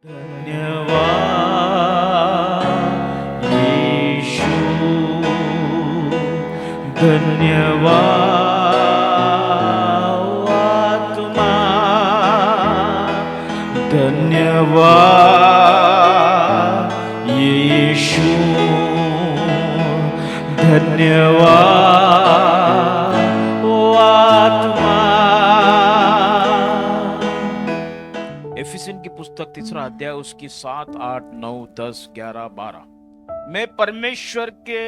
धन्यवाद यीशु, धन्यवाद आत्मा, धन्यवाद यीशु, धन्यवाद आत्मा। एफिसियन की पुस्तक 3 अध्याय उसकी 7, 8, 9, 10, 11, 12 मैं परमेश्वर के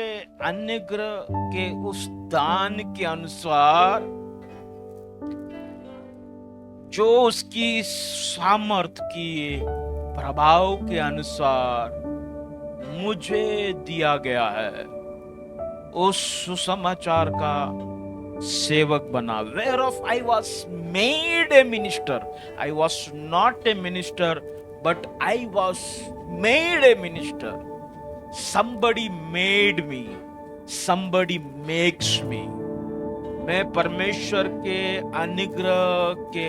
अनुग्रह के उस दान के अनुसार जो उसकी सामर्थ की प्रभाव के अनुसार मुझे दिया गया है, उस सुसमाचार का सेवक बना। Whereof I was made a minister. I was not a minister, but I was made a minister. Somebody made me. Somebody makes me. मैं परमेश्वर के अनुग्रह के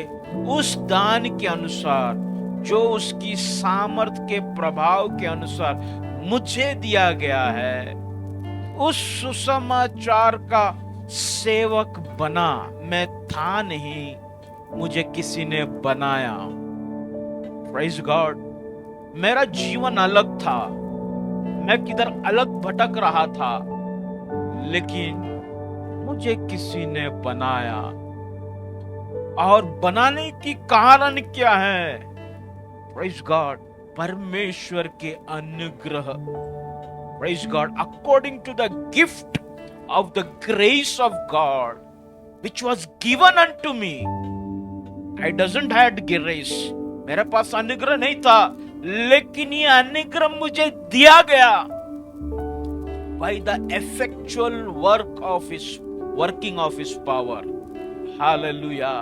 उस दान के अनुसार जो उसकी सामर्थ के प्रभाव के अनुसार मुझे दिया गया है, उस सुसमाचार का सेवक बना। मैं था नहीं, मुझे किसी ने बनाया। Praise God. मेरा जीवन अलग था, मैं किधर अलग भटक रहा था, लेकिन मुझे किसी ने बनाया। और बनाने की कारण क्या है? प्रेज़ गॉड, परमेश्वर के अनुग्रह। Praise God, according to the gift of the grace of God which was given unto me. I doesn't had grace. मेरे पास अनुग्रह नहीं था, लेकिन ये अनुग्रह मुझे दिया गया by the effectual working of his power. Hallelujah.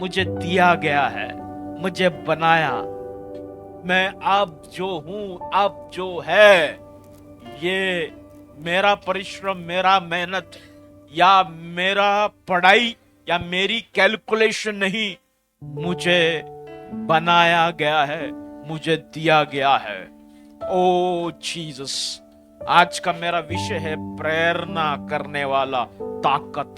मुझे दिया गया है, मुझे बनाया। मैं अब जो हूं, अब जो है, ये मेरा परिश्रम, मेरा मेहनत या मेरा पढ़ाई या मेरी कैलकुलेशन नहीं, मुझे बनाया गया है, मुझे दिया गया है। ओ जीसस, आज का मेरा विषय है प्रेरणा करने वाला ताकत।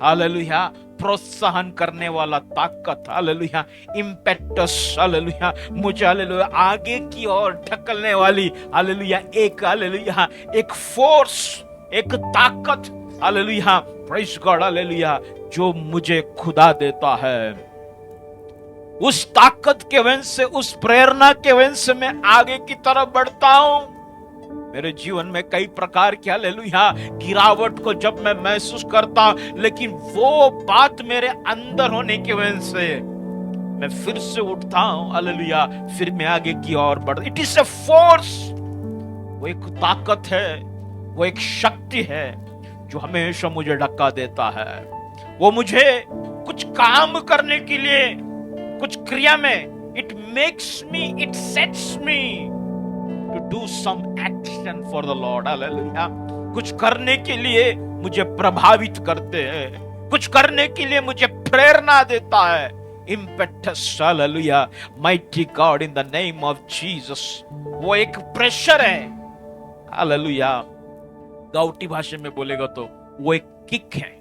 हालेलुया। प्रोत्साहन करने वाला ताकत। हालेलुया। इम्पेटस। हालेलुया। मुझे हालेलुया आगे की ओर ढकलने वाली, हालेलुया, हालेलुया, एक फोर्स, एक ताकत, हालेलुया, प्रेज़ गॉड, हालेलुया, जो मुझे खुदा देता है। उस ताकत के वजह से, उस प्रेरणा के वजह से मैं आगे की तरफ बढ़ता हूं। मेरे जीवन में कई प्रकार की, हालेलुया, गिरावट को जब मैं महसूस करता हूं, लेकिन वो बात मेरे अंदर होने की वजह से मैं फिर से उठता हूं, हालेलुया, फिर मैं आगे की ओर बढ़। It is a force. वो एक ताकत है, वो एक शक्ति है जो हमेशा मुझे धक्का देता है। वो मुझे कुछ काम करने के लिए, कुछ क्रिया में, it makes me, it sets me to do some action for the Lord. Hallelujah. कुछ करने के लिए मुझे प्रभावित करते हैं, कुछ करने के लिए मुझे प्रेरणा देता है। Impetus. Hallelujah. Mighty God, in the name of Jesus. वो एक प्रेशर है। Hallelujah. गाउटी भाषा में बोलेगा तो वो एक किक है।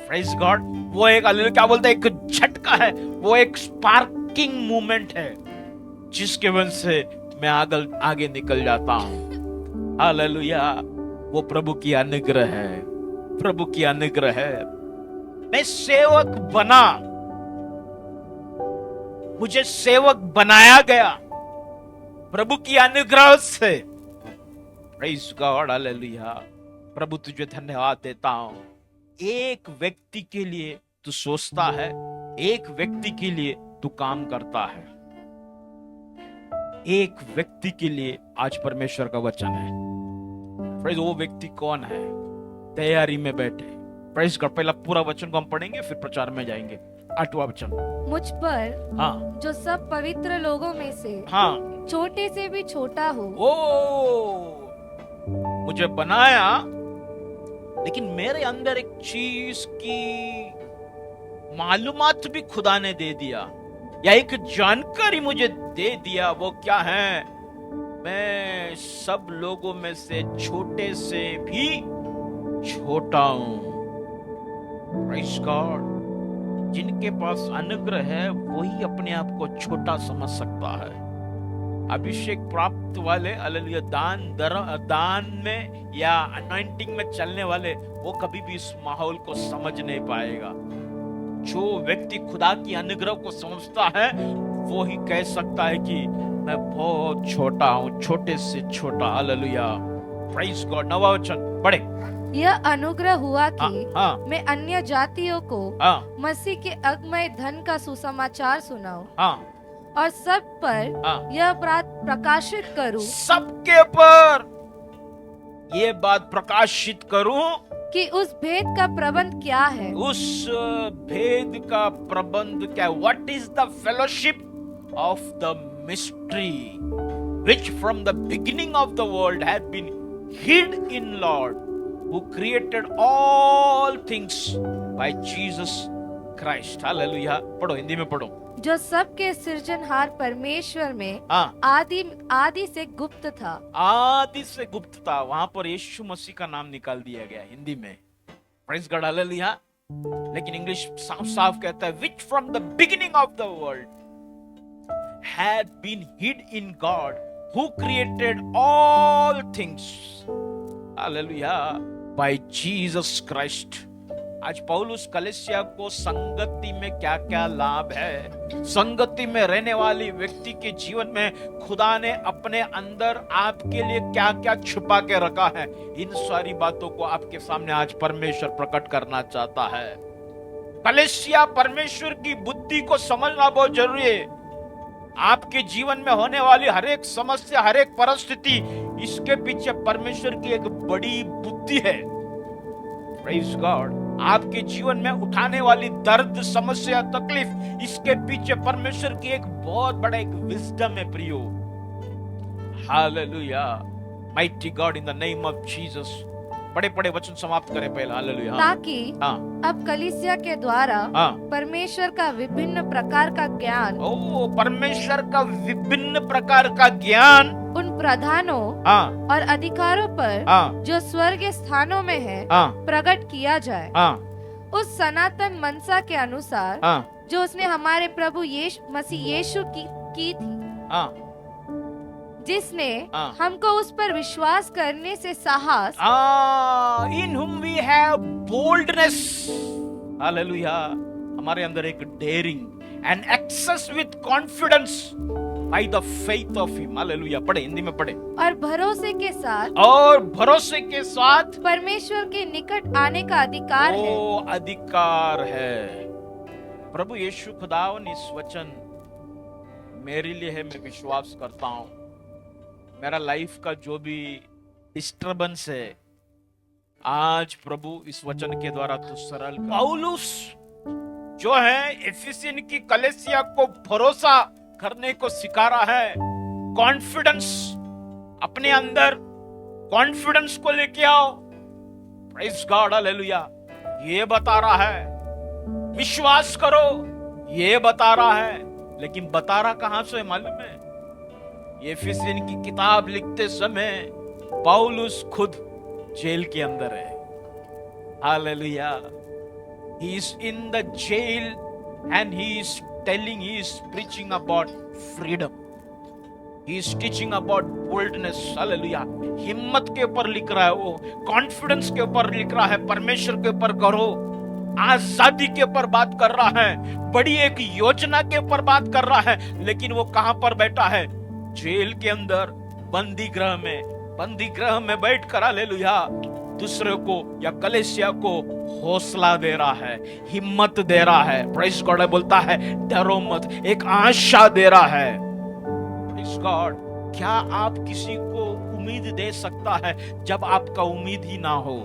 Praise God. वो एक, हालेलुया, क्या बोलते हैं, एक झटका है, वो एक स्पार्किंग मूवमेंट है, जिसके वजह से मैं आगे निकल जाता हूं। हालेलुया। वो प्रभु की अनुग्रह है, प्रभु की अनुग्रह है। मैं सेवक बना, मुझे सेवक बनाया गया प्रभु की अनुग्रह से। Praise God, hallelujah. प्रभु तुझे धन्यवाद देता हूं। एक व्यक्ति के लिए तू सोचता है, एक व्यक्ति के लिए तू काम करता है, एक व्यक्ति के लिए आज परमेश्वर का वचन है। प्रेज़, वो व्यक्ति कौन है? तैयारी में बैठे। Praise God. पहला पूरा वचन को हम पढ़ेंगे, फिर प्रचार में जाएंगे। 8वां वचन। मुझ पर, हाँ, जो सब पवित्र लोगों में से, हाँ, छोटे से भी छोटा हो। ओ, मुझे बनाया, लेकिन मेरे अंदर एक चीज की मालूमात भी खुदा ने दे दिया। या एक जानकारी मुझे दे दिया, वो क्या है? मैं सब लोगों में से छोटे से भी छोटा हूं। Praise God. जिनके पास अनुग्रह है वही अपने आप को छोटा समझ सकता है। अभिषेक प्राप्त वाले, हालेलुया, दान में या अनॉइंटिंग में चलने वाले, वो कभी भी इस माहौल को समझ नहीं पाएगा। जो व्यक्ति खुदा की अनुग्रह को समझता है वो ही कह सकता है कि मैं बहुत छोटा हूं, छोटे से छोटा। Hallelujah, praise God. नवा वचन पढ़े। यह अनुग्रह हुआ कि हाँ, मैं अन्य जातियों को हाँ, मसीह के अगमय धन का सुसमाचार सुनाऊं हाँ, और सब पर हाँ, यह बात प्रकाशित करूं सबके पर ये बात प्रकाशित करूं कि उस भेद का प्रबंध क्या है। उस भेद का प्रबंध क्या है? What is the fellowship of the mystery which from the beginning of the world had been hid in Lord who created all things by Jesus Christ. Hallelujah. पढ़ो, हिंदी में पढ़ो। जो सबके सृजनहार परमेश्वर में हाँ, आदि से गुप्त था। आदि से गुप्त था, वहां पर यीशु मसीह का नाम निकाल दिया गया हिंदी में। Praise God, hallelujah. लेकिन इंग्लिश साफ साफ कहता है which from the beginning of the world had been hid in God who created all things, hallelujah, by Jesus Christ. आज पौलुस कलीसिया को संगति में क्या क्या लाभ है, संगति में रहने वाली व्यक्ति के जीवन में खुदा ने अपने अंदर आपके लिए क्या क्या छुपा के रखा है, इन सारी बातों को आपके सामने आज परमेश्वर प्रकट करना चाहता है। कलीसिया परमेश्वर की बुद्धि को समझना बहुत जरूरी है। आपके जीवन में होने वाली हर एक समस्या, हर एक परिस्थिति, इसके पीछे परमेश्वर की एक बड़ी बुद्धि है। Praise God. आपके जीवन में उठाने वाली दर्द, समस्या, तकलीफ, इसके पीछे परमेश्वर की एक बहुत बड़ा एक विजडम है प्रियो। Hallelujah, mighty God, in the name of Jesus. बड़े बड़े वचन समाप्त करें पहले। हालेलुया। ताकि हाँ, अब कलीसिया के द्वारा हाँ, परमेश्वर का विभिन्न प्रकार का ज्ञान, ओ परमेश्वर का विभिन्न प्रकार का ज्ञान, उन प्रधानों हाँ, और अधिकारों पर हाँ, जो स्वर्गीय स्थानों में है, हाँ, प्रकट किया जाए, हाँ, उस सनातन मनसा के अनुसार हाँ, जो उसने हमारे प्रभु मसीह यीशु की थी, हाँ, जिसने हाँ। हमको उस पर विश्वास करने से साहस, in whom we have boldness, hallelujah, हमारे अंदर एक daring and access with confidence by the faith of him, hallelujah. पढ़े, हिंदी में पढ़े। और भरोसे के साथ, और भरोसे के साथ परमेश्वर के निकट आने का अधिकार है। वो अधिकार है। प्रभु यीशु खुदावन इस वचन मेरे लिए है, मैं विश्वास करता हूं। मेरा लाइफ का जो भी डिस्टर्बेंस है, आज प्रभु इस वचन के द्वारा तो सरल कर। पौलुस जो है एफिसियन की कलीसिया को भरोसा करने को सिखा रहा है। कॉन्फिडेंस, अपने अंदर कॉन्फिडेंस को लेके आओ। Praise God, hallelujah. ये बता रहा है, विश्वास करो, ये बता रहा है। लेकिन बता रहा कहां से मालूम है? एफिसियन की किताब लिखते समय पौलुस खुद जेल के अंदर है। Hallelujah. He is in the jail and he is preaching about freedom. He is teaching about boldness. Hallelujah. हिम्मत के ऊपर लिख रहा है, वो कॉन्फिडेंस के ऊपर लिख रहा है, परमेश्वर के ऊपर करो, आजादी के ऊपर बात कर रहा है, बड़ी एक योजना के ऊपर बात कर रहा है। लेकिन वो कहां पर बैठा है? जेल के अंदर, बंदी गृह में बैठ कर, हालेलुया, दूसरे को या कलीसिया को हौसला दे रहा है, हिम्मत दे रहा है। प्रेज़ गॉड बोलता है डरो मत, एक आशा दे रहा है। Praise God. क्या आप किसी को उम्मीद दे सकता है जब आपका उम्मीद ही ना हो?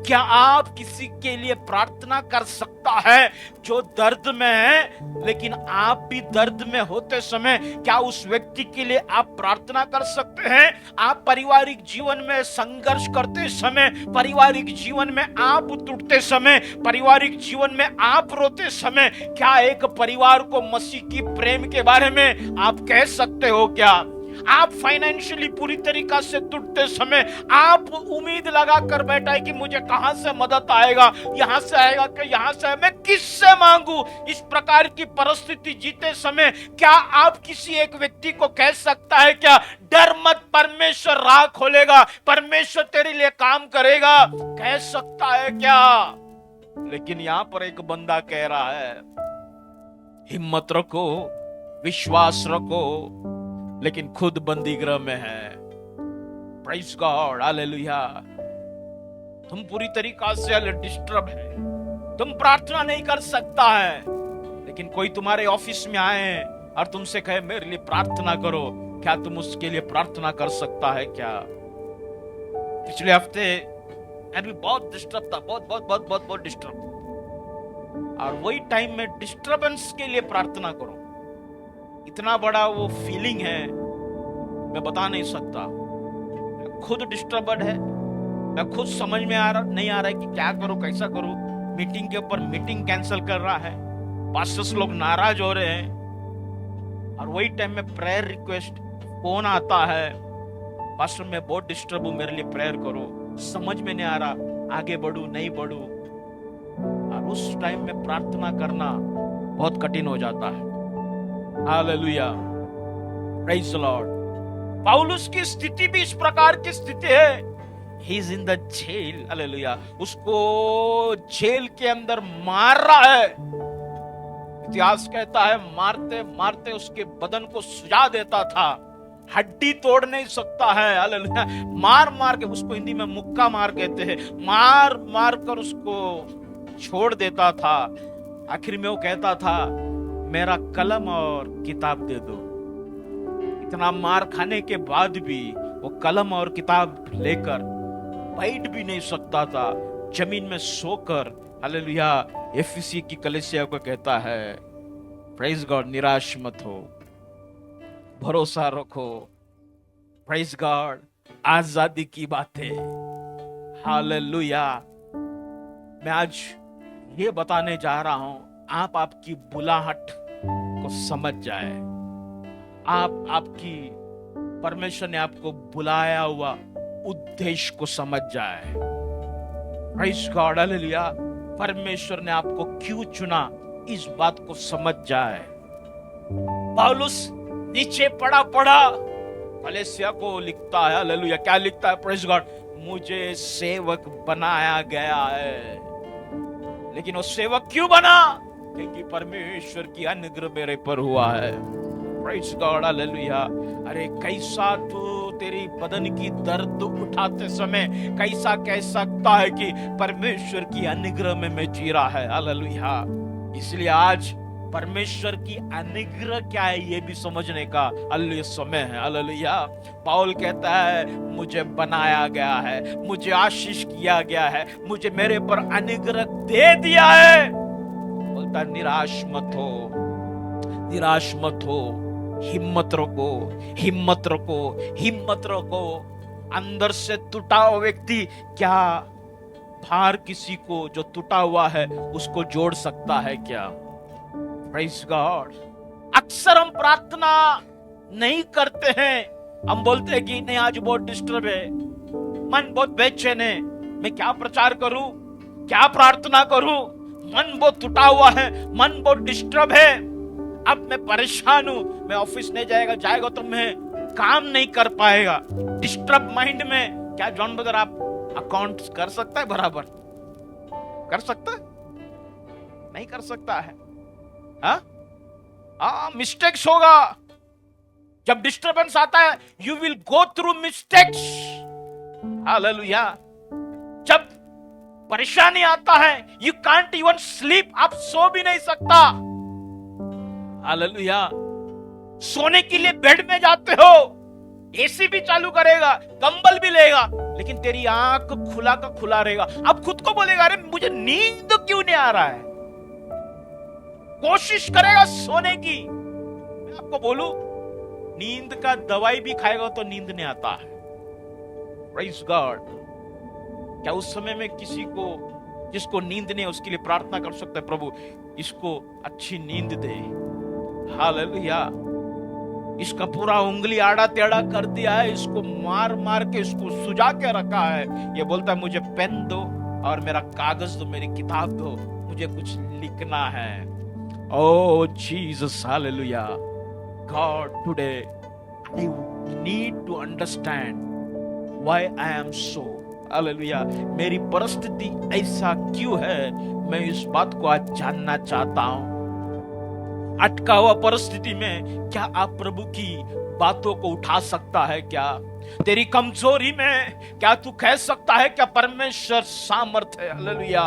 क्या आप किसी के लिए प्रार्थना कर सकता है जो दर्द में है, लेकिन आप भी दर्द में होते समय क्या उस व्यक्ति के लिए आप प्रार्थना कर सकते हैं? आप पारिवारिक जीवन में संघर्ष करते समय, पारिवारिक जीवन में आप टूटते समय, पारिवारिक जीवन में आप रोते समय, क्या एक परिवार को मसीह की प्रेम के बारे में आप कह सकते हो? क्या आप फाइनेंशियली पूरी तरीका से टूटते समय आप उम्मीद लगा कर बैठा है कि मुझे कहां से मदद आएगा, यहां से आएगा कि यहां से, मैं किससे मांगू? इस प्रकार की परिस्थिति जीते समय क्या आप किसी एक व्यक्ति को कह सकता है क्या, डर मत, परमेश्वर राह खोलेगा, परमेश्वर तेरे लिए काम करेगा? कह सकता है क्या? लेकिन यहां पर एक बंदा कह रहा है, हिम्मत रखो, विश्वास रखो, लेकिन खुद बंदी गृह में है। Praise God, hallelujah. तुम पूरी तरीका से डिस्टर्ब है, तुम प्रार्थना नहीं कर सकता है, लेकिन कोई तुम्हारे ऑफिस में आए और तुमसे कहे मेरे लिए प्रार्थना करो, क्या तुम उसके लिए प्रार्थना कर सकता है क्या? पिछले हफ्ते मैं भी बहुत डिस्टर्ब था, बहुत डिस्टर्ब, और वही टाइम में डिस्टर्बेंस के लिए प्रार्थना करो। इतना बड़ा वो फीलिंग है, मैं बता नहीं सकता। खुद डिस्टर्बड है, मैं खुद समझ में नहीं आ रहा है कि क्या करूं, कैसा करूं। मीटिंग के ऊपर मीटिंग कैंसिल कर रहा है, पास्टर्स लोग नाराज हो रहे हैं, और वही टाइम में प्रेयर रिक्वेस्ट फोन आता है, पास्टर मैं बहुत डिस्टर्ब हूं, मेरे लिए प्रेयर करो। समझ में नहीं आ रहा आगे बढ़ू नहीं बढ़ू, और उस टाइम में प्रार्थना करना बहुत कठिन हो जाता है। Hallelujah, praise the Lord. पौलुस की स्थिति भी इस प्रकार की स्थिति है, he is in the jail, hallelujah. उसको जेल के अंदर मार रहा है। इतिहास कहता है मारते मारते उसके बदन को सुजा देता था, हड्डी तोड़ नहीं सकता है, हालेलुया। मार मार के, उसको हिंदी में मुक्का मार कहते हैं, मार मार कर उसको छोड़ देता था। आखिर में वो कहता था मेरा कलम और किताब दे दो। इतना मार खाने के बाद भी वो कलम और किताब लेकर बैठ भी नहीं सकता था, जमीन में सोकर, हालेलुया। एफएससी की कलीसिया को कहता है प्रेज़ गॉड, निराश मत हो, भरोसा रखो। प्रेज़ गॉड, आजादी की बातें, हालेलुया। मैं आज ये बताने जा रहा हूं, आप आपकी बुलाहट को समझ जाए, आप आपकी परमेश्वर ने आपको बुलाया हुआ उद्देश्य को समझ जाए। Praise God, hallelujah. परमेश्वर ने आपको क्यों चुना, इस बात को समझ जाए। पौलुस नीचे पड़ा कलीसिया को लिखता है, हालेलुया। क्या लिखता है? प्रेज़ गॉड, मुझे सेवक बनाया गया है। लेकिन वो सेवक क्यों बना? क्योंकि परमेश्वर की अनुग्रह मेरे पर हुआ है। Praise God, hallelujah. अरे कैसा तू तेरी बदन की दर्द उठाते समय कैसा कह सकता है कि परमेश्वर की अनुग्रह में मैं जी रहा है, हालेलुया। इसलिए आज परमेश्वर की अनुग्रह क्या है ये भी समझने का हालेलुया समय है, हालेलुया। पौल कहता है मुझे बनाया गया है, मुझे आशीष किया गया है, मुझे मेरे पर अनुग्रह दे दिया है। बोलता निराश मत हो, निराश मत हो, हिम्मत रखो, हिम्मत रखो, हिम्मत रखो। अंदर से टूटा हुआ व्यक्ति क्या बाहर किसी को जो टूटा हुआ है उसको जोड़ सकता है क्या? Praise God. अक्सर हम प्रार्थना नहीं करते हैं, हम बोलते हैं कि नहीं आज बहुत डिस्टर्ब है, मन बहुत बेचैन है, मैं क्या प्रचार करूं, क्या प्रार्थना करूं, मन बहुत टूटा हुआ है, मन बहुत डिस्टर्ब है, अब मैं परेशान हूं, मैं ऑफिस नहीं जाएगा तो मैं काम नहीं कर पाएगा। डिस्टर्ब माइंड में क्या जॉन ब्रदर आप अकाउंट कर सकता है? बराबर कर सकता है? नहीं कर सकता है। मिस्टेक्स होगा। जब डिस्टर्बेंस आता है you will go through mistakes, hallelujah. जब परेशानी आता है यू कांट इवन स्लीप, आप सो भी नहीं सकता, हालेलुया। सोने के लिए बेड में जाते हो एसी भी चालू करेगा, कंबल भी लेगा, लेकिन तेरी आंख खुला का खुला रहेगा। अब खुद को बोलेगा अरे मुझे नींद क्यों नहीं आ रहा है, कोशिश करेगा सोने की। मैं आपको बोलूं, नींद का दवाई भी खाएगा तो नींद नहीं आता है। Praise God. क्या उस समय में किसी को जिसको नींद नहीं, उसके लिए प्रार्थना कर सकते हैं, प्रभु इसको अच्छी नींद दे। हालेलुया। इसका पूरा उंगली आड़ा टेढ़ा कर दिया है, इसको मार मार के इसको सुजा के रखा है। ये बोलता है मुझे पेन दो और मेरा कागज दो, मेरी किताब दो, मुझे कुछ लिखना है। Oh Jesus, hallelujah. God, today I need to understand why I am so, hallelujah. मेरी परिस्थिति ऐसा क्यों है, मैं इस बात को आज जानना चाहता हूं। अटका हुआ परिस्थिति में क्या आप प्रभु की बातों को उठा सकता है? क्या तेरी कमजोरी में क्या तू कह सकता है क्या परमेश्वर सामर्थ है? Hallelujah,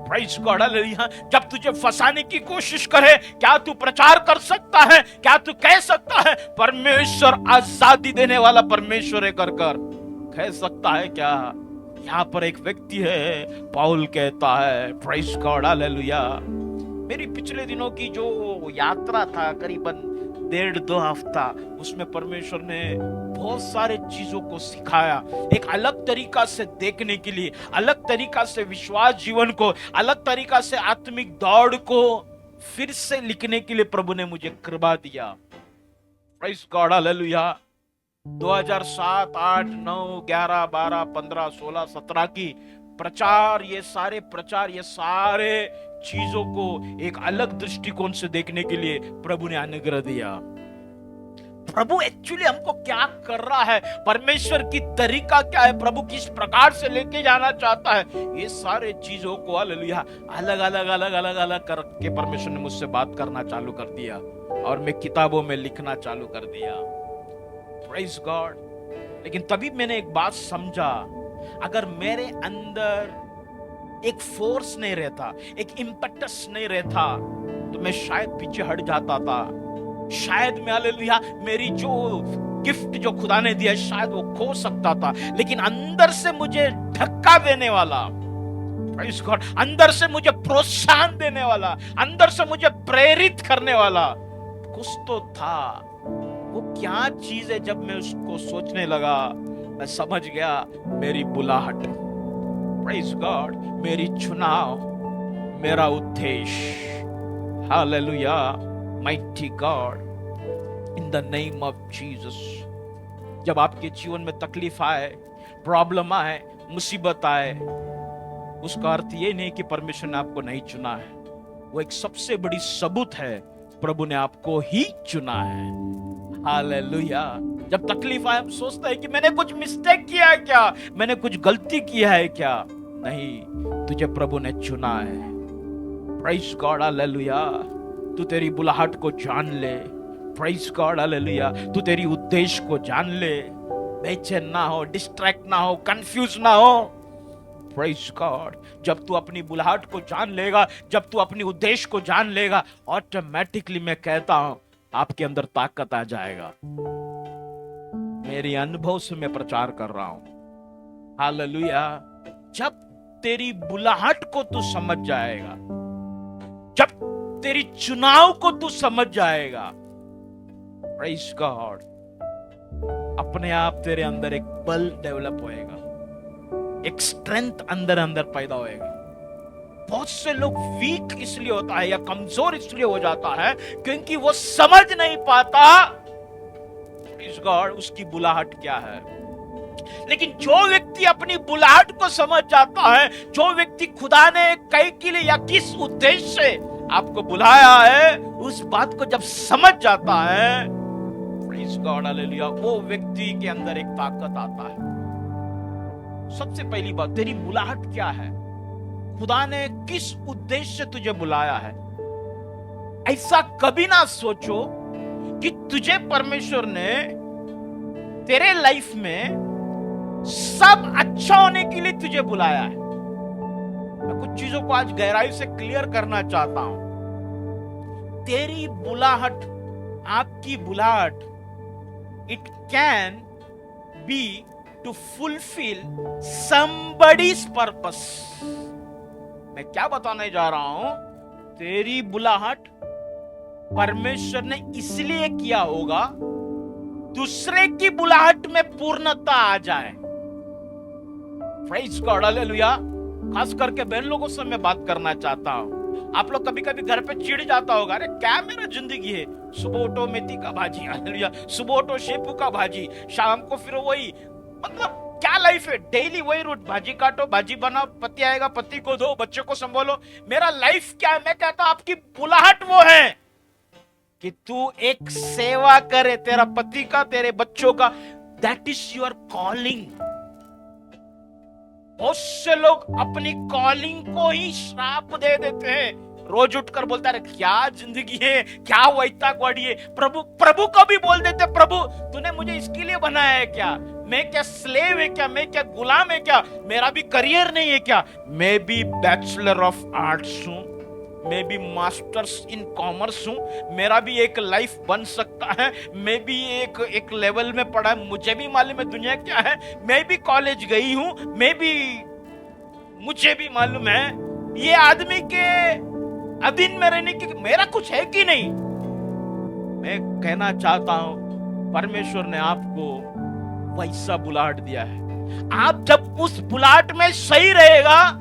praise God, hallelujah. जब तुझे फंसाने की कोशिश करे, क्या तू प्रचार कर सकता है? क्या तू कह सकता है परमेश्वर आजादी देने वाला परमेश्वर है? कर कह सकता है क्या? यहाँ पर एक व्यक्ति है, पौल कहता है, प्रेज़ गॉड, हालेलुया। मेरी पिछले दिनों की जो यात्रा था, करीबन 1.5-2 हफ्ता, उसमें परमेश्वर ने बहुत सारे चीजों को सिखाया। एक अलग तरीका से देखने के लिए, अलग तरीका से विश्वास जीवन को, अलग तरीका से आत्मिक दौड़ को फिर से लिखने के लिए प्रभु ने मुझे कृपा दिया। Praise God, hallelujah. 2007, 8, 9, 11, 12, 15, 16, 17 की प्रचार, ये सारे चीजों को एक अलग दृष्टिकोण से देखने के लिए प्रभु ने अनुग्रह दिया। प्रभु एक्चुअली हमको क्या कर रहा है, परमेश्वर की तरीका क्या है, प्रभु किस प्रकार से लेके जाना चाहता है, ये सारे चीजों को हालेलुया अलग करके परमेश्वर ने मुझसे बात करना चालू कर दिया और मैं किताबों में लिखना चालू कर दिया। Praise God. लेकिन तभी मैंने एक बात समझा, अगर मेरे अंदर एक फोर्स नहीं रहता, एक इम्पेटस नहीं रहता, तो मैं शायद पीछे हट जाता था। शायद मैं हालेलुया मेरी जो गिफ्ट जो खुदा ने दिया शायद वो खो सकता था। लेकिन अंदर से मुझे धक्का देने वाला, प्रेज़ गॉड, अंदर से मुझे प्रोत्साहन देने वाला, अंदर से मुझे प्रेरित करने वाला कुछ तो था। वो क्या चीज है? जब मैं उसको सोचने लगा, मैं समझ गया, मेरी बुलाहट, प्रेज़ गॉड, मेरी चुनाव, मेरा उद्देश्य। Hallelujah, mighty God, in the name of Jesus. जब आपके जीवन में तकलीफ आए, प्रॉब्लम आए, मुसीबत आए, उसका अर्थ ये नहीं कि परमेश्वर ने आपको नहीं चुना है। वो एक सबसे बड़ी सबूत है, प्रभु ने आपको ही चुना है। हालेलुया। जब तकलीफ आए, हम सोचते हैं कि मैंने कुछ मिस्टेक किया है क्या, मैंने कुछ गलती किया है क्या? नहीं, तुझे प्रभु ने चुना है। Praise God, hallelujah. तू तेरी बुलाहट को जान ले। Praise God, hallelujah. तू तेरी उद्देश्य को जान ले। बेचैन ना हो, डिस्ट्रैक्ट ना हो, कंफ्यूज ना हो। Praise God. जब तू अपनी बुलाहट को जान लेगा, जब तू अपनी उद्देश्य को जान लेगा, ऑटोमेटिकली मैं कहता हूं आपके अंदर ताकत आ जाएगा। मेरे अनुभव से मैं प्रचार कर रहा हूं। हालेलुया। जब तेरी बुलाहट को तू समझ जाएगा, जब तेरी चुनाव को तू समझ जाएगा, प्रेज़ गॉड, अपने आप तेरे अंदर एक बल डेवलप होएगा, एक स्ट्रेंथ अंदर पैदा होएगा। बहुत से लोग वीक इसलिए होता है या कमजोर इसलिए हो जाता है क्योंकि वो समझ नहीं पाता प्रेज़ गॉड उसकी बुलाहट क्या है। लेकिन जो व्यक्ति अपनी बुलाहट को समझ जाता है, जो व्यक्ति खुदा ने कई के लिए या किस उद्देश्य से आपको बुलाया है, उस बात को जब समझ जाता है, प्रेज़ गॉड, हालेलुया, वो व्यक्ति के अंदर एक ताकत आता है। सबसे पहली बात, तेरी बुलाहट क्या है? खुदा ने किस उद्देश्य से तुझे बुलाया है? ऐसा कभी ना सोचो कि तुझे परमेश्वर ने तेरे लाइफ में सब अच्छा होने के लिए तुझे बुलाया है। मैं कुछ चीजों को आज गहराई से क्लियर करना चाहता हूं। तेरी बुलाहट, आपकी बुलाहट, it can be to fulfill somebody's purpose. मैं क्या बताने जा रहा हूं, तेरी बुलाहट परमेश्वर ने इसलिए किया होगा दूसरे की बुलाहट में पूर्णता आ जाए। Praise God, hallelujah. खास करके बहन लोगों से मैं बात करना चाहता हूं। आप लोग कभी कभी घर पे चिढ़ जाता होगा, अरे क्या मेरा जिंदगी है, सुबह उठो मेथी का भाजी, हालेलुया, सुबह उठो शेपू का भाजी, शाम को फिर वही, मतलब क्या लाइफ है, डेली वही रूट, भाजी काटो, भाजी बनाओ, पति आएगा पति को दो, बच्चों को संभालो। मेरा लाइफ क्या है? मैं कहता हूं आपकी बुलाहट वो है कि तू एक सेवा करे, तेरा पति का, तेरे बच्चों का। That is your calling. बहुत से लोग अपनी कॉलिंग को ही श्राप दे देते हैं। रोज उठकर बोलता है क्या जिंदगी है, क्या वैतागवाड़ी है। प्रभु को भी बोल देते, प्रभु तूने मुझे इसके लिए बनाया है क्या? मैं क्या स्लेव है क्या? मैं क्या गुलाम है क्या? मेरा भी करियर नहीं है क्या? मैं भी बैचलर ऑफ आर्ट्स हूं, मैं भी मास्टर्स इन कॉमर्स हूं, मेरा भी एक लाइफ बन सकता है, मैं भी एक लेवल में पढ़ा है, मुझे भी मालूम है दुनिया क्या है, मैं भी कॉलेज गई हूं, मुझे भी मालूम है ये आदमी के अधीन में रहने की मेरा कुछ है कि नहीं। मैं कहना चाहता हूं परमेश्वर ने आपको वैसा बुलाहट दिया है। आप जब उस बुलाहट में सही रहेगा,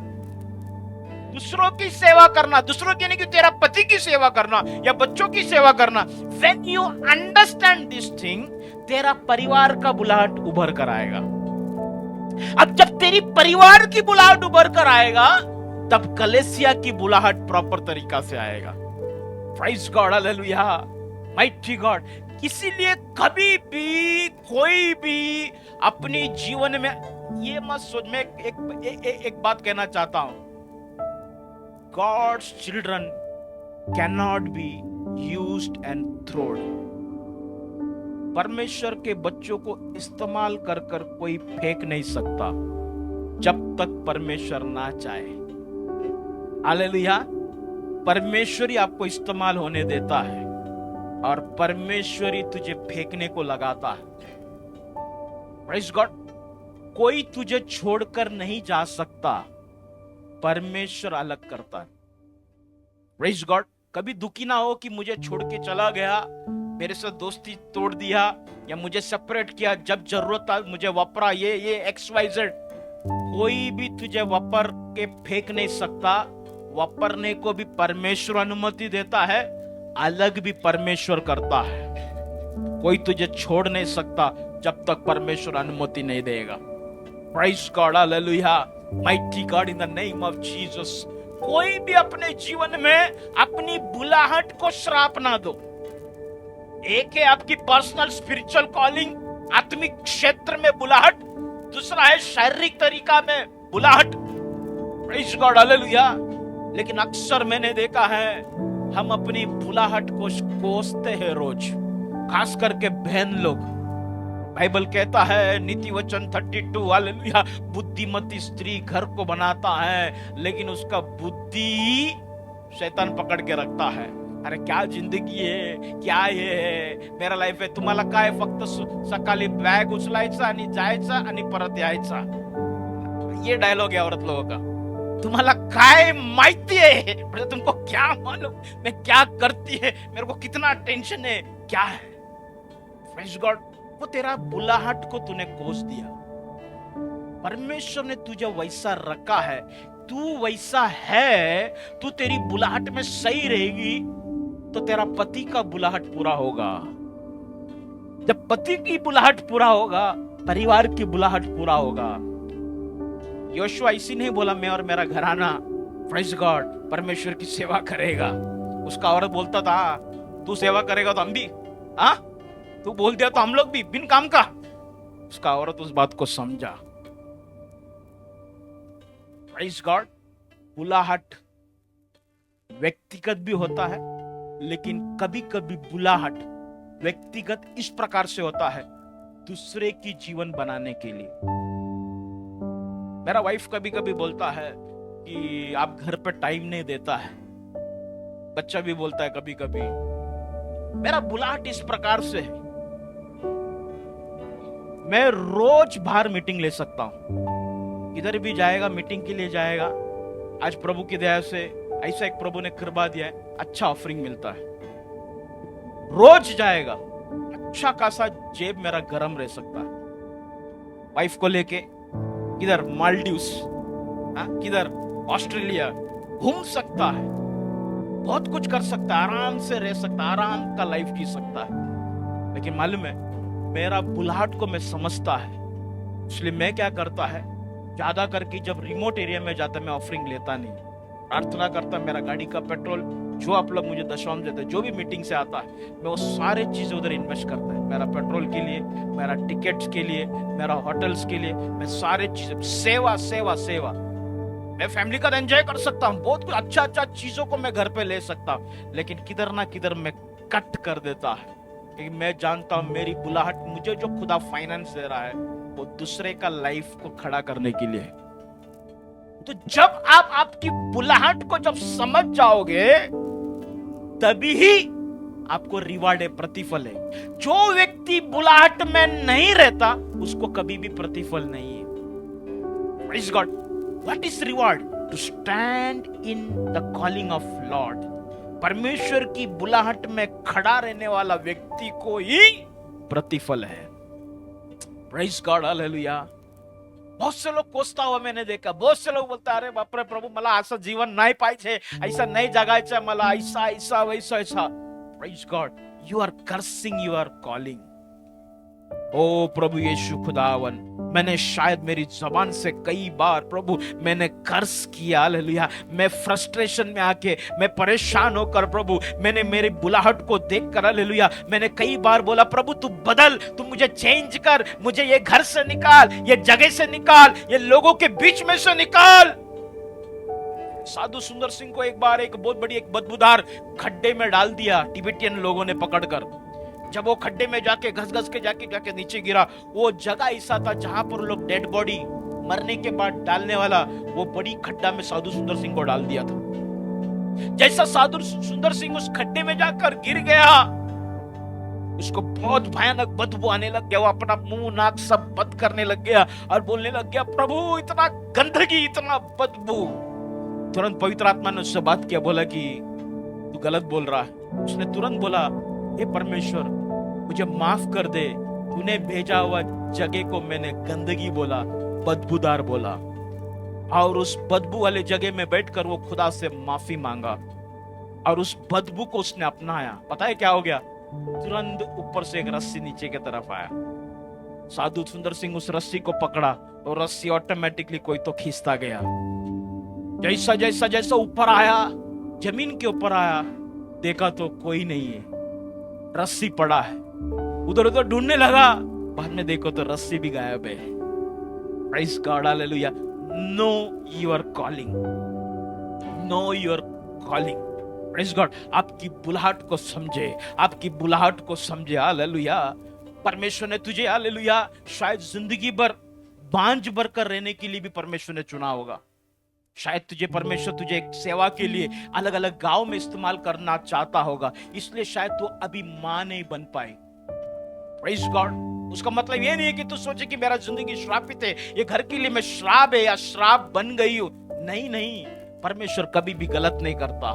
दूसरों की सेवा करना, दूसरों की नहीं कि तेरा पति की सेवा करना या बच्चों की सेवा करना, when you understand this thing, तेरा परिवार का बुलाहट उभर कर आएगा। अब जब तेरी परिवार की बुलाहट उभर कर आएगा, तब कलेसिया की बुलाहट प्रॉपर तरीका से आएगा। Praise God, hallelujah, mighty God. इसीलिए कभी भी कोई भी अपनी जीवन में ये मत सोच। मैं एक बात कहना चाहता हूं, God's children cannot be used and thrown. परमेश्वर के बच्चों को इस्तेमाल कर कर कोई फेंक नहीं सकता जब तक परमेश्वर ना चाहे। हालेलुया। परमेश्वर ही आपको इस्तेमाल होने देता है और परमेश्वर ही तुझे फेंकने को लगाता है। Praise God. कोई तुझे छोड़कर नहीं जा सकता, परमेश्वर अलग करता है। Praise God. कभी दुखी ना हो कि मुझे छोड़ के चला गया, मेरे से दोस्ती तोड़ दिया या मुझे सेपरेट किया, जब जरूरत था मुझे वापरा, ये XYZ। कोई भी तुझे वापर के फेंक नहीं सकता। वापरने को भी परमेश्वर अनुमति देता है, अलग भी परमेश्वर करता है। कोई तुझे छोड़ नहीं सकता जब तक परमेश्वर अनुमति नहीं देगा। Praise God, hallelujah, mighty God, in the name of Jesus. कोई भी अपने जीवन में अपनी बुलाहट को श्राप ना दो। एक है आपकी पर्सनल स्पिरिचुअल कॉलिंग, आत्मिक क्षेत्र में बुलाहट, दूसरा है शारीरिक तरीका में बुलाहट। Praise God, hallelujah. लेकिन अक्सर मैंने देखा है हम अपनी बुलाहट को कोसते हैं रोज, खास करके बहन लोग। बाइबल कहता है नीति वचन 32, हालेलुया, बुद्धिमती स्त्री घर को बनाता है लेकिन उसका बुद्धि शैतान पकड़ के रखता है। अरे क्या जिंदगी है, क्या ये है, मेरा लाईफ आहे, तुम्हाला काय फक्त सकाळी बॅग उचलायचा आणि जायचा आणि परत यायचा। ये डायलॉग है औरत लोगों का। तुम्हाला काय माहिती है, मतलब तुमको क्या मालूम मैं क्या करती है, मेरे को कितना टेंशन है, क्या है। Praise God. वो तेरा बुलाहट को तूने कोस दिया। परमेश्वर ने तुझे वैसा रखा है, तू वैसा है, तू तेरी बुलाहट में सही रहेगी तो तेरा पति का बुलाहट पूरा होगा। जब पति की बुलाहट पूरा होगा, परिवार की बुलाहट पूरा होगा। योशुआ इसी नहीं बोला मैं और मेरा घराना, प्रेज़ गॉड, परमेश्वर की सेवा करेगा। उसका औरत बोलता था तू सेवा करेगा तो हम भी, हाँ तू बोल दिया तो हम लोग भी, बिन काम का। उसका औरत उस बात को समझा। Praise God. बुलाहट व्यक्तिगत भी होता है, लेकिन कभी कभी बुलाहट व्यक्तिगत इस प्रकार से होता है दूसरे की जीवन बनाने के लिए। मेरा वाइफ कभी कभी बोलता है कि आप घर पे टाइम नहीं देता है। बच्चा भी बोलता है कभी कभी। मेरा बुलाहट इस प्रकार से है, मैं रोज बाहर मीटिंग ले सकता हूं, किधर भी जाएगा मीटिंग के लिए जाएगा। आज प्रभु की दया से ऐसा एक प्रभु ने कृपा दिया है, अच्छा ऑफरिंग मिलता है, रोज जाएगा, अच्छा खासा जेब मेरा गरम रह सकता है। वाइफ को लेके किधर मालदीव्स, किधर ऑस्ट्रेलिया घूम सकता है, बहुत कुछ कर सकता है, आराम से रह सकता है, आराम का लाइफ जी सकता है। लेकिन मालूम है मेरा बुलाहट को मैं समझता है, इसलिए मैं क्या करता है, ज्यादा करके जब रिमोट एरिया में जाता मैं ऑफरिंग लेता नहीं, प्रार्थना करता मेरा गाड़ी का पेट्रोल जो आप लोग मुझे दशवांश देते हैं, जो भी मीटिंग से आता है मैं वो सारे चीजें उधर इन्वेस्ट करता है, मेरा पेट्रोल के लिए, मेरा टिकट्स के लिए, मेरा होटल्स के लिए, मैं सारे चीजें सेवा सेवा सेवा। मैं फैमिली का एंजॉय कर सकता हूँ, बहुत कुछ अच्छा अच्छा चीजों को मैं घर पे ले सकता हूँ, लेकिन किधर ना किधर मैं कट कर देता है, क्योंकि मैं जानता हूँ मेरी बुलाहट, मुझे जो खुदा फाइनेंस दे रहा है वो दूसरे का लाइफ को खड़ा करने के लिए। तो जब आप आपकी बुलाहट को जब समझ जाओगे तभी ही आपको रिवार्ड है, प्रतिफल है। जो व्यक्ति बुलाहट में नहीं रहता उसको कभी भी प्रतिफल नहीं है। Praise God. What is reward? To stand in the calling of Lord. परमेश्वर की बुलाहट में खड़ा रहने वाला व्यक्ति को ही प्रतिफल है। Praise God, Hallelujah. बहुत से लोग कोसता हुआ मैंने देखा, बहुत से लोग बोलता अरे बाप रे प्रभु मला असं जीवन नाही पाहिजे, ऐसा नहीं जगायचं मला, ऐसा ऐसा वैसा ऐसा। Praise God, you are cursing your calling. ओ प्रभु यीशु खुदावन, मैंने शायद मेरी जबान से कई बार प्रभु मैंने कर्ज किया, हालेलुया। मैं फ्रस्ट्रेशन में आके, मैं परेशान होकर प्रभु मैंने मेरी बुलाहट को देखकर, हालेलुया, मैंने कई बार बोला प्रभु तू बदल, तू मुझे चेंज कर, मुझे ये घर से निकाल, ये जगह से निकाल, ये लोगों के बीच में से निकाल। साधु सुंदर सिंह को एक बार एक बहुत बड़ी एक बदबूदार खड्डे में डाल दिया टिबेटियन लोगों ने पकड़कर। जब वो खड्डे में जाके घस घस के जाके नीचे गिरा, वो जगह ऐसा था जहां पर लोग डेड बॉडी मरने के बाद डालने वाला, वो बड़ी खड्डा में साधु सुंदर सिंह को डाल दिया था। जैसा साधु सुंदर सिंह उस खड्डे में जाकर गिर गया, उसको बहुत भयानक बदबू आने लग गया, वो अपना मुंह नाक सब बंद करने लग गया और बोलने लग गया प्रभु इतना गंदगी, इतना बदबू। तुरंत पवित्र आत्मा ने उससे बात किया, बोला कि तू गलत बोल रहा है। उसने तुरंत बोला हे परमेश्वर मुझे माफ कर दे, तूने भेजा हुआ जगह को मैंने गंदगी बोला, बदबूदार बोला। और उस बदबू वाले जगह में बैठकर वो खुदा से माफी मांगा और उस बदबू को उसने अपनाया। पता है क्या हो गया? तुरंत ऊपर से एक रस्सी नीचे की तरफ आया। साधु सुंदर सिंह उस रस्सी को पकड़ा और रस्सी ऑटोमेटिकली कोई तो खींचता गया। जैसा जैसा जैसा ऊपर आया, जमीन के ऊपर आया, देखा तो कोई नहीं है, रस्सी पड़ा है। उधर उधर ढूंढने लगा, बाद में देखो तो रस्सी भी गायब है। Praise God, Hallelujah. Know your calling. Know your calling. Praise God. आपकी बुलाहट को समझे, आपकी बुलाहट को समझे। हालेलुया। परमेश्वर ने तुझे, हालेलुया, शायद जिंदगी भर बांझ भरकर रहने के लिए भी परमेश्वर ने चुना होगा। शायद तुझे परमेश्वर तुझे एक सेवा के लिए अलग अलग गांव में इस्तेमाल करना चाहता होगा, इसलिए शायद तू अभी मां नहीं बन पाई। Praise God. उसका मतलब ये नहीं है कि तू सोचे कि मेरा जिंदगी श्रापित है, ये घर के लिए मैं श्राप है या श्राप बन गई हूं। नहीं नहीं, परमेश्वर कभी भी गलत नहीं करता।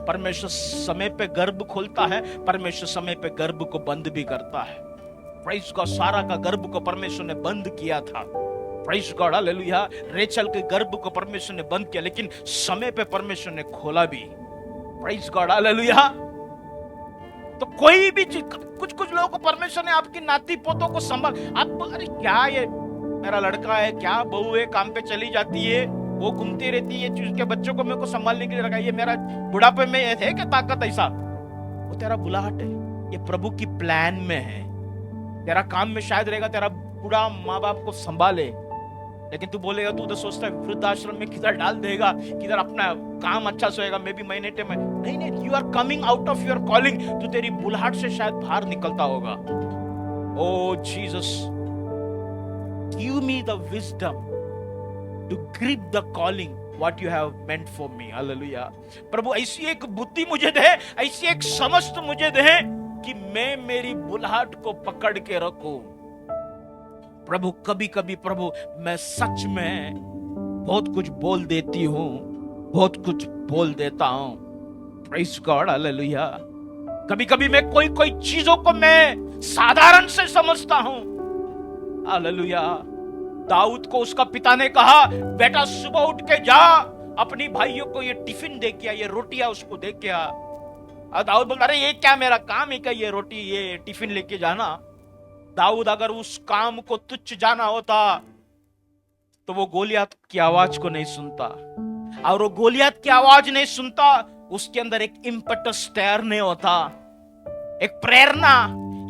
परमेश्वर समय पे गर्भ खोलता है, परमेश्वर समय पे गर्भ को बंद भी करता है। Praise God. सारा का गर्भ को परमेश्वर ने बंद किया था। Praise God, hallelujah. रेचल के गर्भ को परमेश्वर ने बंद किया, लेकिन समय पे परमेश्वर ने खोला भी। Praise God, hallelujah. तो कोई भी चीज, कुछ कुछ लोगों को परमेश्वर ने आपकी नाती पोतों को संभाल, आप अरे क्या ये मेरा लड़का है, क्या बहू है, काम पे चली जाती है, वो घूमती रहती है, उसके बच्चों को मेरे को संभालने के लिए रखा, ये मेरा बुढ़ापे में है क्या ताकत ऐसा? वो तेरा बुलाहट है, ये प्रभु की प्लान में है। तेरा काम में शायद रहेगा तेरा बूढ़ा माँ बाप को संभाले, लेकिन तू बोलेगा, तू तो सोचता है वृद्धाश्रम में किधर डाल देगा, किधर अपना काम अच्छा से होगा, मे बी महीने में। नहीं नहीं, you are coming out of your calling. तू तेरी बुलाहट से शायद बाहर निकलता होगा। Oh Jesus, give me the wisdom to grip the calling what you have meant for me. Hallelujah. प्रभु ऐसी एक बुद्धि मुझे दे, ऐसी एक समझ मुझे दे कि मैं मेरी बुलाहट को पकड़ के रखूं। प्रभु कभी कभी प्रभु मैं सच में बहुत कुछ बोल देती हूँ, बहुत कुछ बोल देता हूँ। Praise God, hallelujah. कभी कभी मैं कोई कोई चीजों को मैं साधारण से समझता हूँ। हालेलुया। दाऊद को उसका पिता ने कहा, बेटा सुबह उठ के जा, अपनी भाइयों को ये टिफिन दे के आ, ये रोटियां उसको दे के आ। और दाऊद बोलता, अरे ये क्या मेरा काम है क्या, ये रोटी ये टिफिन लेके जाना। दाऊद अगर उस काम को तुच्छ जाना होता तो वो गोलियत की आवाज को नहीं सुनता, और वो गोलियत की आवाज नहीं सुनता, उसके अंदर एक इम्पटस तैयार नहीं होता, एक प्रेरणा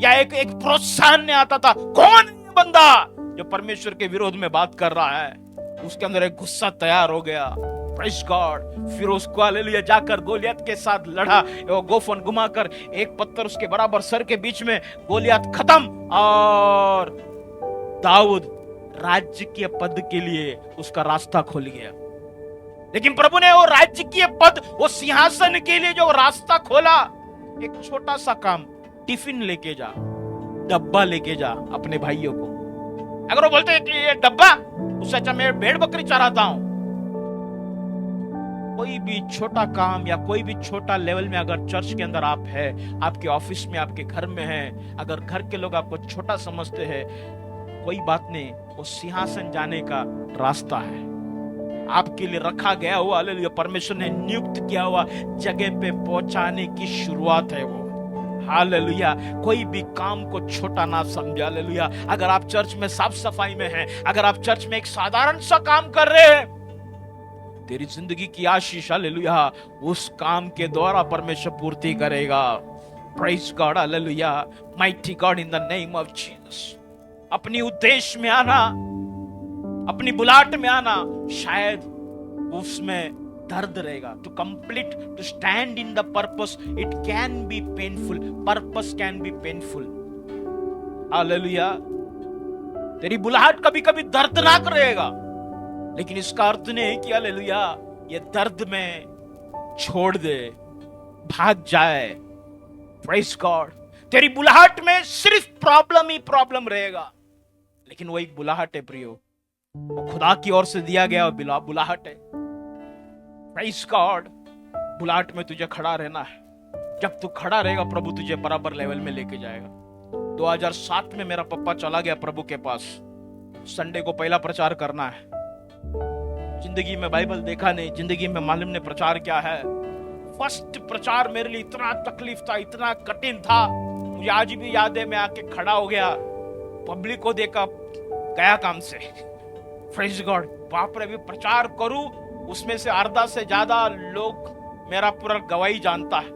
या एक प्रोत्साहन नहीं आता था। कौन है ये बंदा जो परमेश्वर के विरोध में बात कर रहा है? उसके अंदर एक गुस्सा तैयार हो गया। Praise God. फिर उसको हालेलुया जाकर गोलियत के साथ लड़ा, वो गोफन घुमाकर एक पत्थर उसके बराबर सर के बीच में, गोलियत खत्म, और दाऊद राजकीय पद के लिए उसका रास्ता खुल गया। लेकिन प्रभु ने वो राजकीय पद, वो सिंहासन के लिए जो रास्ता खोला, एक छोटा सा काम, टिफिन लेके जा, डब्बा लेके जा अपने भाइयों को। अगर वो बोलते कि ये डब्बा, उससे अच्छा मैं भेड़ बकरी चराता हूं। कोई भी छोटा काम या कोई भी छोटा लेवल में अगर चर्च के अंदर आप है, आपके ऑफिस में, आपके घर में है, अगर घर के लोग आपको छोटा समझते हैं, कोई बात नहीं, वो सिंहासन जाने का रास्ता है, आपके लिए रखा गया हुआ, हालेलुया, परमेश्वर ने नियुक्त किया हुआ जगह पे पहुंचाने की शुरुआत है वो। हालेलुया। कोई भी काम को छोटा ना समझे। हालेलुया। अगर आप चर्च में साफ सफाई में हैं, अगर आप चर्च में एक साधारण सा काम कर रहे हैं, तेरी जिंदगी की आशीष, हालेलुया, उस काम के द्वारा परमेश्वर पूर्ति करेगा। Praise God, hallelujah, mighty God, in the name of Jesus. अपनी उद्देश्य में आना, अपनी बुलाहट में आना, शायद उसमें दर्द रहेगा। To complete, to stand in the purpose, it can be painful, purpose can be painful. Hallelujah. तेरी बुलाहट कभी कभी दर्दनाक रहेगा, लेकिन इसका अर्थ नहीं कि हालेलुया ये दर्द में छोड़ दे, भाग जाए। Praise God. तेरी बुलाहट में सिर्फ प्रॉब्लम ही प्रॉब्लम रहेगा, लेकिन वो एक बुलाहट है प्रियो, वो खुदा की ओर से दिया गया बुलाहट है। Praise God. बुलाहट में तुझे खड़ा रहना है। जब तू खड़ा रहेगा, प्रभु तुझे बराबर लेवल में लेके जाएगा। 2007 में मेरा पप्पा चला गया प्रभु के पास। संडे को पहला प्रचार करना है। जिंदगी में बाइबल देखा नहीं, जिंदगी में मालूम नहीं प्रचार क्या है। फर्स्ट प्रचार मेरे लिए इतना तकलीफ था, इतना कठिन था, मुझे आज भी याद है। मैं आके खड़ा हो गया, पब्लिक को देखा, गया काम से। Praise God. बाप रे, भी प्रचार करूं, उसमें से आधा से ज्यादा लोग मेरा पूरा गवाही जानता है,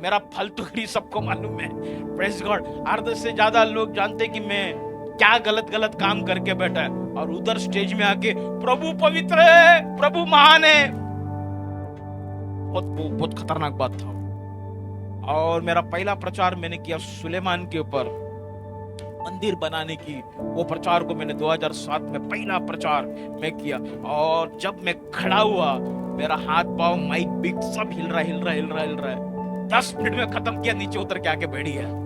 मेरा फालतूगिरी सबको मालूम है। Praise God. आधे से ज्यादा लोग जानते कि मैं क्या गलत गलत काम करके बैठा है, और उधर स्टेज में आके प्रभु पवित्र है, प्रभु महान है। बहुत खतरनाक बात था। और मेरा पहला प्रचार मैंने किया सुलेमान के ऊपर, मंदिर बनाने की। वो प्रचार को मैंने 2007 में पहला प्रचार मैं किया, और जब मैं खड़ा हुआ, मेरा हाथ पांव माइक बिक सब हिल रहा है। 10 मिनट में खत्म किया, नीचे उतर के आके बैठी है।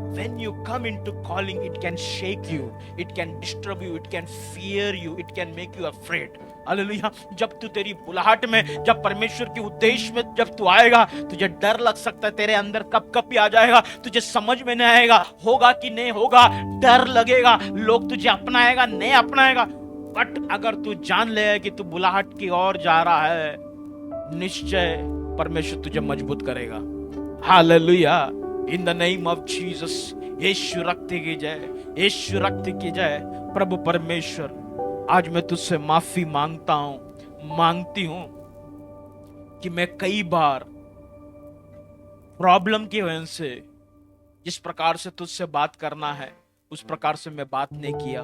When you come into calling, it can shake you, it can disturb you, it can fear you, it can make you afraid. Hallelujah. जब तू तेरी बुलाहट में, जब परमेश्वर के उद्देश्य में जब तू आएगा, तुझे डर लग सकता है, तेरे अंदर कप आ जाएगा, तुझे समझ में नहीं आएगा होगा कि नहीं होगा, डर लगेगा, लोग तुझे अपनाएगा नहीं अपनाएगा। बट अगर तू जान ले कि तू बुलाहट की ओर जा रहा है, निश्चय परमेश्वर तुझे मजबूत करेगा। Hallelujah. In the name of Jesus. यीशु रक्त की जय, यीशु रक्त की जय। प्रभु परमेश्वर, आज मैं तुझसे माफी मांगता हूं, मांगती हूं कि मैं कई बार प्रॉब्लम की वजह से, जिस प्रकार से तुझसे बात करना है उस प्रकार से मैं बात नहीं किया,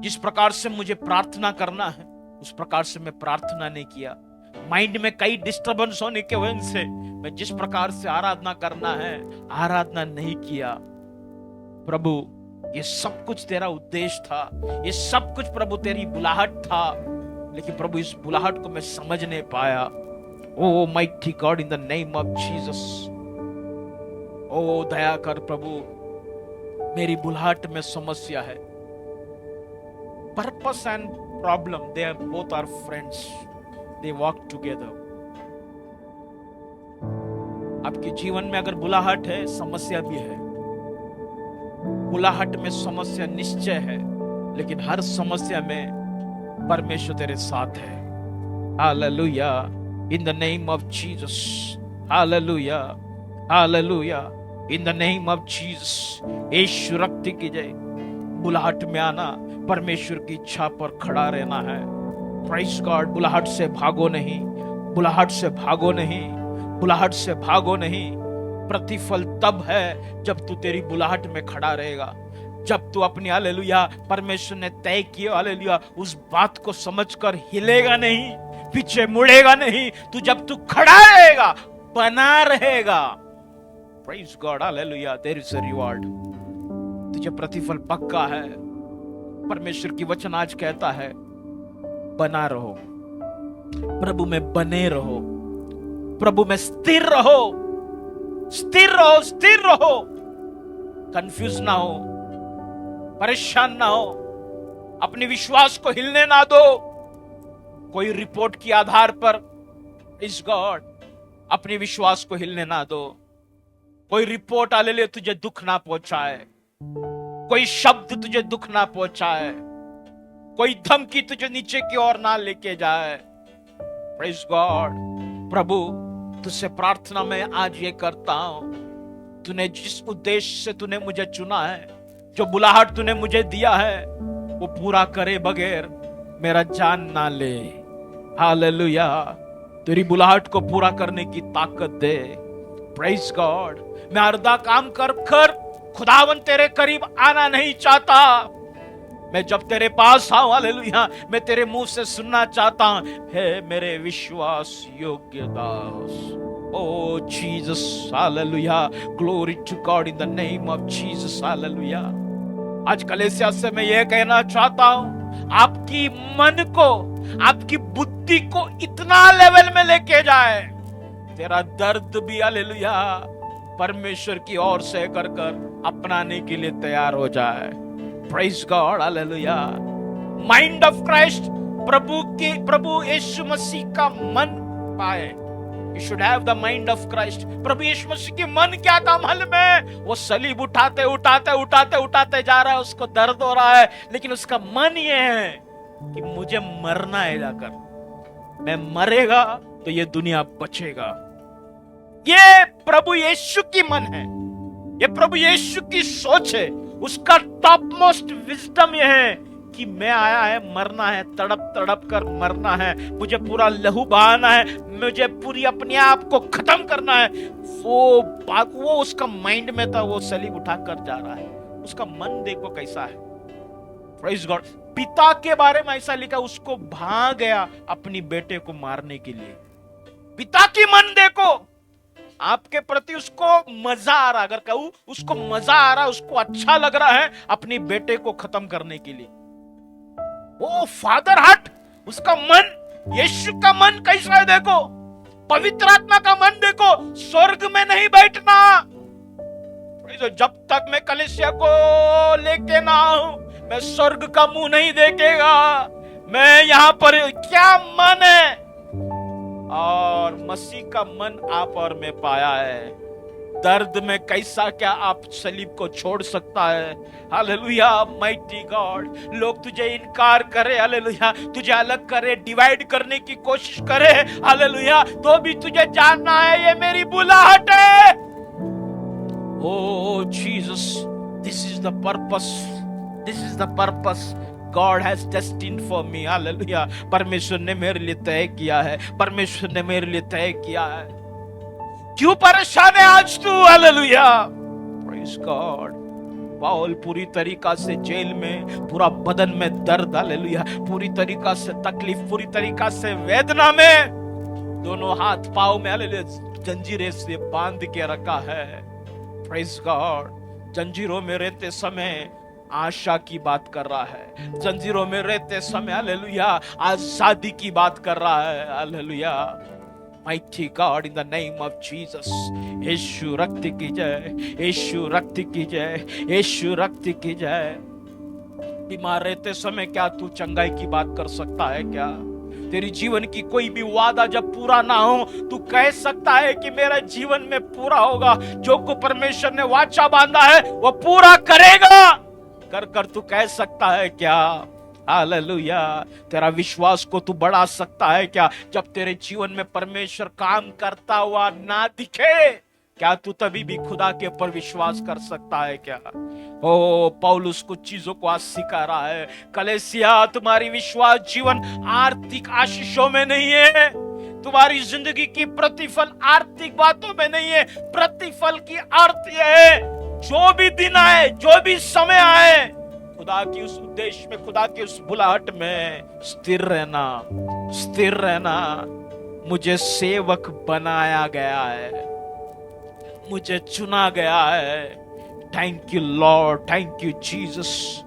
जिस प्रकार से मुझे प्रार्थना करना है उस प्रकार से मैं प्रार्थना नहीं किया। माइंड में कई डिस्टर्बेंस होने के वजह से मैं जिस प्रकार से आराधना करना है आराधना नहीं किया। प्रभु, ये सब कुछ तेरा उद्देश्य था, ये सब कुछ प्रभु तेरी बुलाहट था, लेकिन प्रभु इस बुलाहट को मैं समझ नहीं पाया। Oh mighty God, in the name of Jesus, oh दया कर प्रभु, मेरी बुलाहट में समस्या है। Purpose and problem, they are both are friends, they walk together. आपके जीवन में अगर बुलाहट है, समस्या भी है। बुलाहट में समस्या निश्चय है, लेकिन हर समस्या में परमेश्वर तेरे साथ है। Hallelujah, in the name of Jesus. Hallelujah, hallelujah, in the name of Jesus. यीशु रक्त की जय। बुलाहट में आना, परमेश्वर की इच्छा पर खड़ा रहना है। Praise God. बुलाहट से भागो नहीं, बुलाहट से भागो नहीं, बुलाहट से भागो नहीं। प्रतिफल तब है जब तू तेरी बुलाहट में खड़ा रहेगा, जब तू अपनी हालेलुया परमेश्वर ने तय किया हालेलुया उस बात को समझकर हिलेगा नहीं, पीछे मुड़ेगा नहीं। तू जब तू खड़ा रहेगा, बना रहेगा। Praise God, hallelujah, there is a reward. तुझे प्रतिफल पक्का है। परमेश्वर की वचन आज कहता है, बना रहो, प्रभु में बने रहो, प्रभु में स्थिर रहो, स्थिर रहो, स्थिर रहो। कंफ्यूज ना हो, परेशान ना हो, अपने विश्वास को हिलने ना दो। कोई रिपोर्ट के आधार पर इस गॉड अपने विश्वास को हिलने ना दो। कोई रिपोर्ट हालेलुया तुझे दुख ना पहुंचाए, कोई शब्द तुझे दुख ना पहुंचाए, कोई धमकी तुझे नीचे की ओर ना लेके जाए। Praise God. प्रभु, तुझसे प्रार्थना में आज ये करता हूं, तूने जिस उद्देश्य से तूने मुझे चुना है, जो बुलाहट तूने मुझे दिया है, वो पूरा करे बगैर मेरा जान ना ले। हालेलुया, तेरी बुलाहट को पूरा करने की ताकत दे। Praise God. मैं अर्धा काम कर कर खुदावन तेरे करीब आना नहीं चाहता। मैं जब तेरे पास आऊं हालेलुया, मैं तेरे मुंह से सुनना चाहता हूं, हे मेरे विश्वास योग्य दास। Oh Jesus, hallelujah, glory to God in the name of Jesus, hallelujah. आज कलीसिया से मैं ये कहना चाहता हूं, आपकी मन को, आपकी बुद्धि को इतना लेवल में लेके जाए, तेरा दर्द भी हालेलुया परमेश्वर की ओर से कर कर अपनाने के लिए तैयार हो जाए। Praise God, hallelujah. Mind of Christ, प्रभु यीशु मसीह का मन पाए। You should have the mind of Christ. प्रभु यीशु मसीह की मन क्या था महल में? वो सलीब उठाते उठाते उठाते उठाते जा रहा है, उसको दर्द हो रहा है, लेकिन उसका मन ये है कि मुझे मरना है जाकर। मैं मरेगा तो ये दुनिया बचेगा। ये प्रभु यीशु की मन है, ये प्रभु यीशु की सोच है। उसका टॉप मोस्ट विजडम यह है कि मैं आया है मरना है, तड़प तड़प कर मरना है, मुझे पूरा लहू बहाना है, मुझे पूरी अपने आप को खत्म करना है। वो उसका माइंड में था, वो सलीब उठा कर जा रहा है। उसका मन देखो कैसा है। Praise God. पिता के बारे में ऐसा लिखा, उसको भाग गया अपनी बेटे को मारने के लिए। पिता की मन देखो, आपके प्रति उसको मजा आ रहा, अगर कहूं उसको मजा आ रहा, उसको अच्छा लग रहा है अपनी बेटे को खत्म करने के लिए। वो फादर हार्ट, उसका मन, यीशु का मन कैसा है देखो, पवित्र आत्मा का मन देखो। स्वर्ग में नहीं बैठना, जब तक मैं कलीसिया को लेके ना आऊं, मैं स्वर्ग का मुंह नहीं देखेगा। मैं यहां पर क्या मन है, और मसीह का मन आप और मैं पाया है। दर्द में कैसा क्या आप सलीब को छोड़ सकता है। Hallelujah, mighty God. लोग तुझे इनकार करे, हालेलुया, तुझे अलग करे, डिवाइड करने की कोशिश करे, हालेलुया, तो भी तुझे जानना है ये मेरी बुलाहट है। Oh Jesus, this is the purpose, this is the purpose God has destined for me, hallelujah. परमेश्वर ने मेरे लिए तय किया है, परमेश्वर ने मेरे लिए तय किया है। क्यों परेशान है आज तू? Hallelujah, praise God. पौल पूरी तरीका से जेल में, पूरा बदन में दर्द, हालेलुया, पूरी तरीका से तकलीफ, पूरी तरीका से वेदना में, दोनों हाथ पांव में हालेलुया जंजीरें से बांध के रखा है। Praise God. जंजीरों में रहते समय आशा की बात कर रहा है, जंजीरों में रहते समय हालेलुया आजादी की बात कर रहा है। Hallelujah, Mighty God, in the name of Jesus. यीशु रक्त की जय, यीशु रक्त की जय, यीशु रक्त की जय। बीमार रहते समय क्या तू चंगाई की बात कर सकता है क्या? तेरी जीवन की कोई भी वादा जब पूरा ना हो, तू कह सकता है कि मेरा जीवन में पूरा होगा। जो को परमेश्वर ने वाचा बांधा है वो पूरा करेगा। कर कर तू कह सकता है क्या? हालेलुया। तेरा विश्वास को तू बढ़ा सकता है क्या? जब तेरे जीवन में परमेश्वर काम करता हुआ ना दिखे, क्या तू तभी भी खुदा के ऊपर विश्वास कर सकता है क्या? ओ पौलुस कुछ चीजों को आज सिखा रहा है। कलीसिया, तुम्हारी विश्वास जीवन आर्थिक आशीषों में नहीं है। तुम्हारी जिंदगी की प्रतिफल आर्थिक बातों में नहीं है। प्रतिफल की अर्थ यह है, जो भी दिन आए, जो भी समय आए, खुदा की उस उद्देश्य में, खुदा की उस बुलाहट में स्थिर रहना, स्थिर रहना। मुझे सेवक बनाया गया है, मुझे चुना गया है। Thank you Lord, thank you Jesus.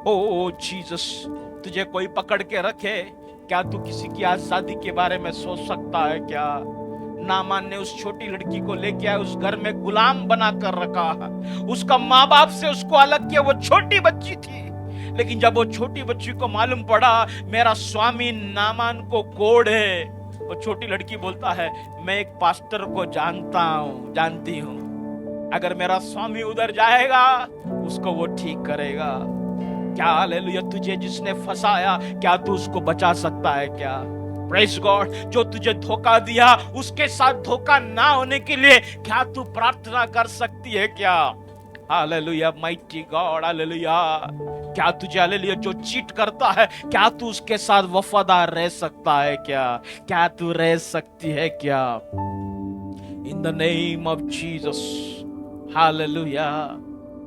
Oh Jesus, तुझे कोई पकड़ के रखे, क्या तू किसी की आजादी के बारे में सोच सकता है क्या? नामान ने उस छोटी लड़की को लेके आया, उस घर में गुलाम बना कर रखा, उसका माँ बाप से उसको अलग किया। वो छोटी बच्ची थी, लेकिन जब वो छोटी बच्ची को मालूम पड़ा मेरा स्वामी नामान को कोढ़ है, वो छोटी लड़की बोलता है, मैं एक पास्टर को जानता हूं, जानती हूं, अगर मेरा स्वामी उधर जाएगा उसको वो ठीक करेगा। क्या हालेलुया। तुझे जिसने फंसाया, क्या तू उसको बचा सकता है क्या? Praise God. जो तुझे धोखा दिया, उसके साथ धोखा ना होने के लिए क्या तू प्रार्थना कर सकती है क्या? Hallelujah, mighty God, hallelujah. क्या तुझे, हालेलुया, जो चीट करता है, क्या तू उसके साथ वफादार रह सकता है क्या? क्या तू रह सकती है क्या? In the name of Jesus, hallelujah,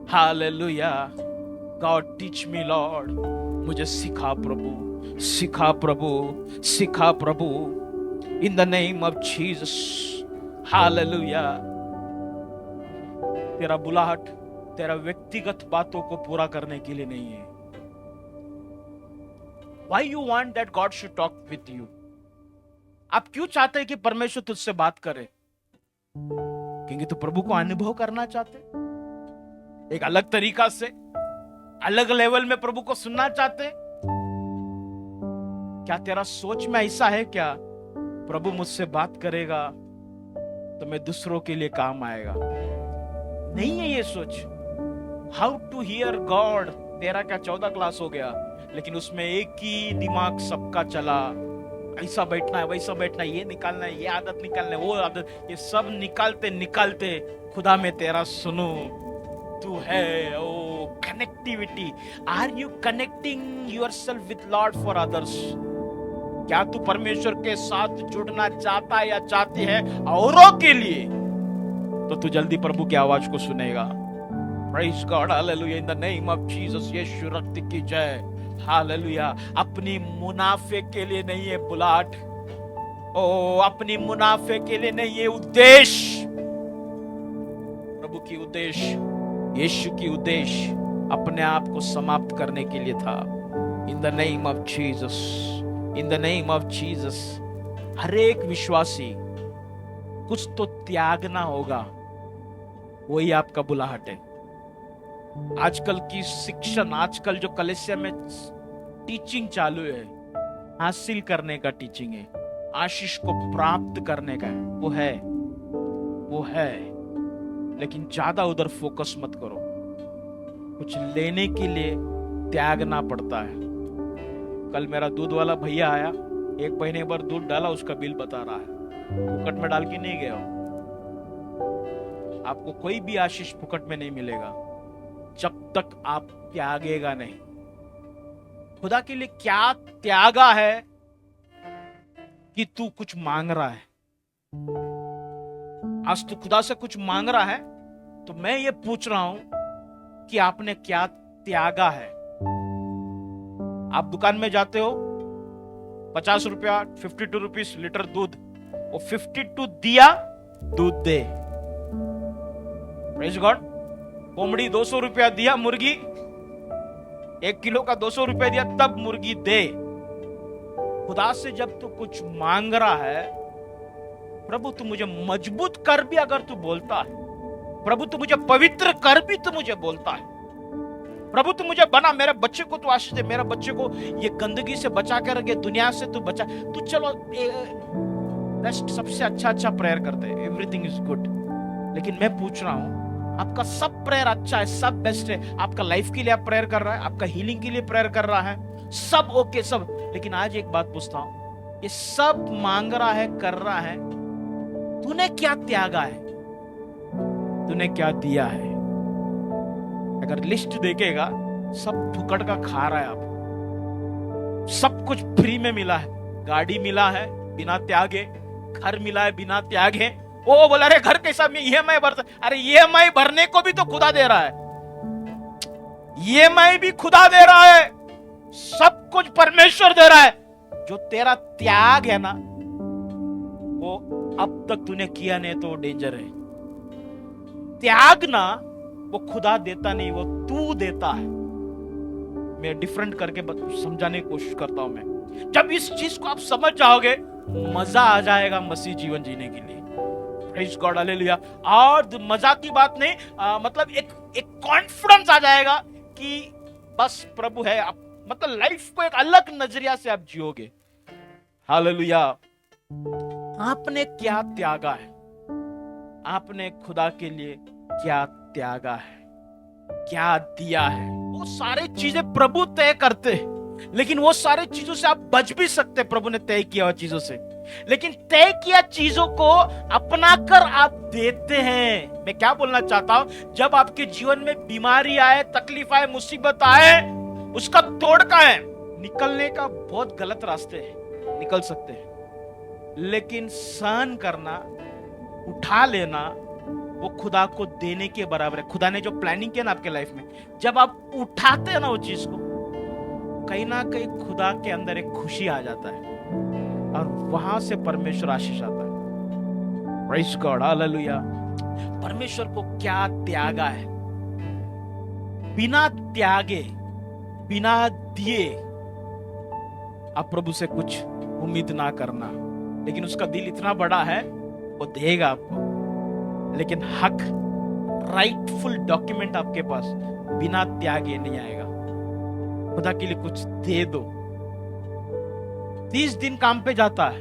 hallelujah. God teach me Lord, मुझे सिखा प्रभु, सिखा प्रभु, सिखा प्रभु। In the name of Jesus, hallelujah. तेरा बुलाहट तेरा व्यक्तिगत बातों को पूरा करने के लिए नहीं है। Why you want that God should talk with you? आप क्यों चाहते हैं कि परमेश्वर तुझसे बात करे? क्योंकि तू प्रभु को अनुभव करना चाहते, एक अलग तरीका से, अलग लेवल में प्रभु को सुनना चाहते। क्या तेरा सोच में ऐसा है क्या, प्रभु मुझसे बात करेगा तो मैं दूसरों के लिए काम आएगा? नहीं है ये सोच। हाउ टू हियर गॉड, तेरा क्या 14 क्लास हो गया, लेकिन उसमें एक ही दिमाग सबका चला, ऐसा बैठना है, वैसा बैठना है, ये निकालना है, ये आदत निकालना है, वो आदत, ये सब निकालते निकालते खुदा में तेरा सुनो तू है। Oh connectivity, are you connecting yourself with Lord for others? क्या तू परमेश्वर के साथ जुड़ना चाहता है या चाहती है औरों के लिए? तो तू जल्दी प्रभु की आवाज को सुनेगा। Praise God, hallelujah, in the name of Jesus, यीशु रक्त की जय, हालेलुया। अपनी मुनाफे के लिए नहीं है बुलाहट, ओ अपनी मुनाफे के लिए नहीं है उद्देश्य। प्रभु की उद्देश्य, यीशु की उद्देश्य अपने आप को समाप्त करने के लिए था। In the name of Jesus, in the name of Jesus. हर एक विश्वासी कुछ तो त्यागना होगा, वही आपका बुलाहट है। आजकल की शिक्षण, आजकल जो कलीसिया में टीचिंग चालू है, हासिल करने का टीचिंग है, आशीष को प्राप्त करने का है, वो है, लेकिन ज्यादा उधर फोकस मत करो। कुछ लेने के लिए त्यागना पड़ता है। कल मेरा दूध वाला भैया आया, 1 महीने भर दूध डाला, उसका बिल बता रहा है, फुकट में डाल के नहीं गया। आपको कोई भी आशीष फुकट में नहीं मिलेगा जब तक आप त्यागेगा नहीं। खुदा के लिए क्या त्यागा है कि तू कुछ मांग रहा है? आज तू खुदा से कुछ मांग रहा है, तो मैं ये पूछ रहा हूं कि आपने क्या त्यागा है? आप दुकान में जाते हो, 50 रुपया, 52 रुपीस लीटर दूध, वो 52 दिया, दूध दे। Praise God. कोमड़ी 200 रुपया दिया, मुर्गी 1 किलो का 200 रुपया दिया, तब मुर्गी दे। खुदा से जब तू कुछ मांग रहा है, प्रभु तू मुझे मजबूत कर भी अगर तू बोलता है, प्रभु तू मुझे पवित्र कर भी तू मुझे बोलता है, प्रभु तू मुझे बना, मेरे बच्चे को तू आशीष दे, मेरे बच्चे को ये गंदगी से बचा के रखे, दुनिया से तू बचा। तू चलो बेस्ट सबसे अच्छा प्रेयर करते हैं, एवरीथिंग इज गुड। लेकिन मैं पूछ रहा हूं, आपका सब प्रेयर अच्छा है, सब बेस्ट है, आपका लाइफ के लिए आप प्रेयर कर रहा है, आपका हीलिंग के लिए प्रेयर कर रहा है, सब ओके सब। लेकिन आज एक बात पूछता हूं, ये सब मांग रहा है, कर रहा है, तूने क्या त्यागा है, तूने क्या दिया है? अगर लिस्ट देखेगा, सब फुकट का खा रहा है आप, सब कुछ फ्री में मिला है, गाड़ी मिला है बिना त्यागे, घर मिला है बिना त्यागे। वो बोला अरे घर कैसा में ईएमआई भरता, अरे ईएमआई भरने को भी तो खुदा दे रहा है, ईएमआई भी खुदा दे रहा है, सब कुछ परमेश्वर दे रहा है। जो तेरा त्याग है ना, वो अब तक तूने किया नहीं तो डेंजर है। त्याग ना वो खुदा देता नहीं, वो तू देता है। मैं डिफरेंट करके समझाने की कोशिश करता हूं। मैं जब इस चीज को आप समझ जाओगे, मजा आ जाएगा मसीह जीवन जीने के लिए। Praise God, hallelujah. और मजा की बात नहीं, मतलब एक कॉन्फिडेंस आ जाएगा कि बस प्रभु है। आप मतलब लाइफ को एक अलग नजरिया से आप जियोगे। हालेलुया। आपने क्या त्यागा है? आपने खुदा के लिए क्या त्यागा है, क्या दिया है? वो सारी चीजें प्रभु तय करते हैं, लेकिन वो सारी चीजों से आप बच भी सकते। प्रभु ने तय किया हुआ चीजों से, लेकिन तय किया चीजों को अपना कर आप देते हैं। मैं क्या बोलना चाहता हूं, जब आपके जीवन में बीमारी आए, तकलीफ आए, मुसीबत आए, उसका तोड़ का है, निकलने का बहुत गलत रास्ते हैं, निकल सकते हैं, लेकिन सहन करना, उठा लेना, वो खुदा को देने के बराबर है। खुदा ने जो प्लानिंग किया ना आपके लाइफ में, जब आप उठाते हैं ना वो चीज को, कहीं ना कहीं खुदा के अंदर एक खुशी आ जाता है और वहां से परमेश्वर आशीष आता है। Praise God, hallelujah. परमेश्वर को क्या त्यागा है? बिना त्यागे, बिना दिए आप प्रभु से कुछ उम्मीद ना करना। लेकिन उसका दिल इतना बड़ा है, वो देगा आपको, लेकिन हक, राइटफुल डॉक्यूमेंट आपके पास बिना त्यागे नहीं आएगा। खुदा के लिए कुछ दे दो। 30 दिन काम पे जाता है,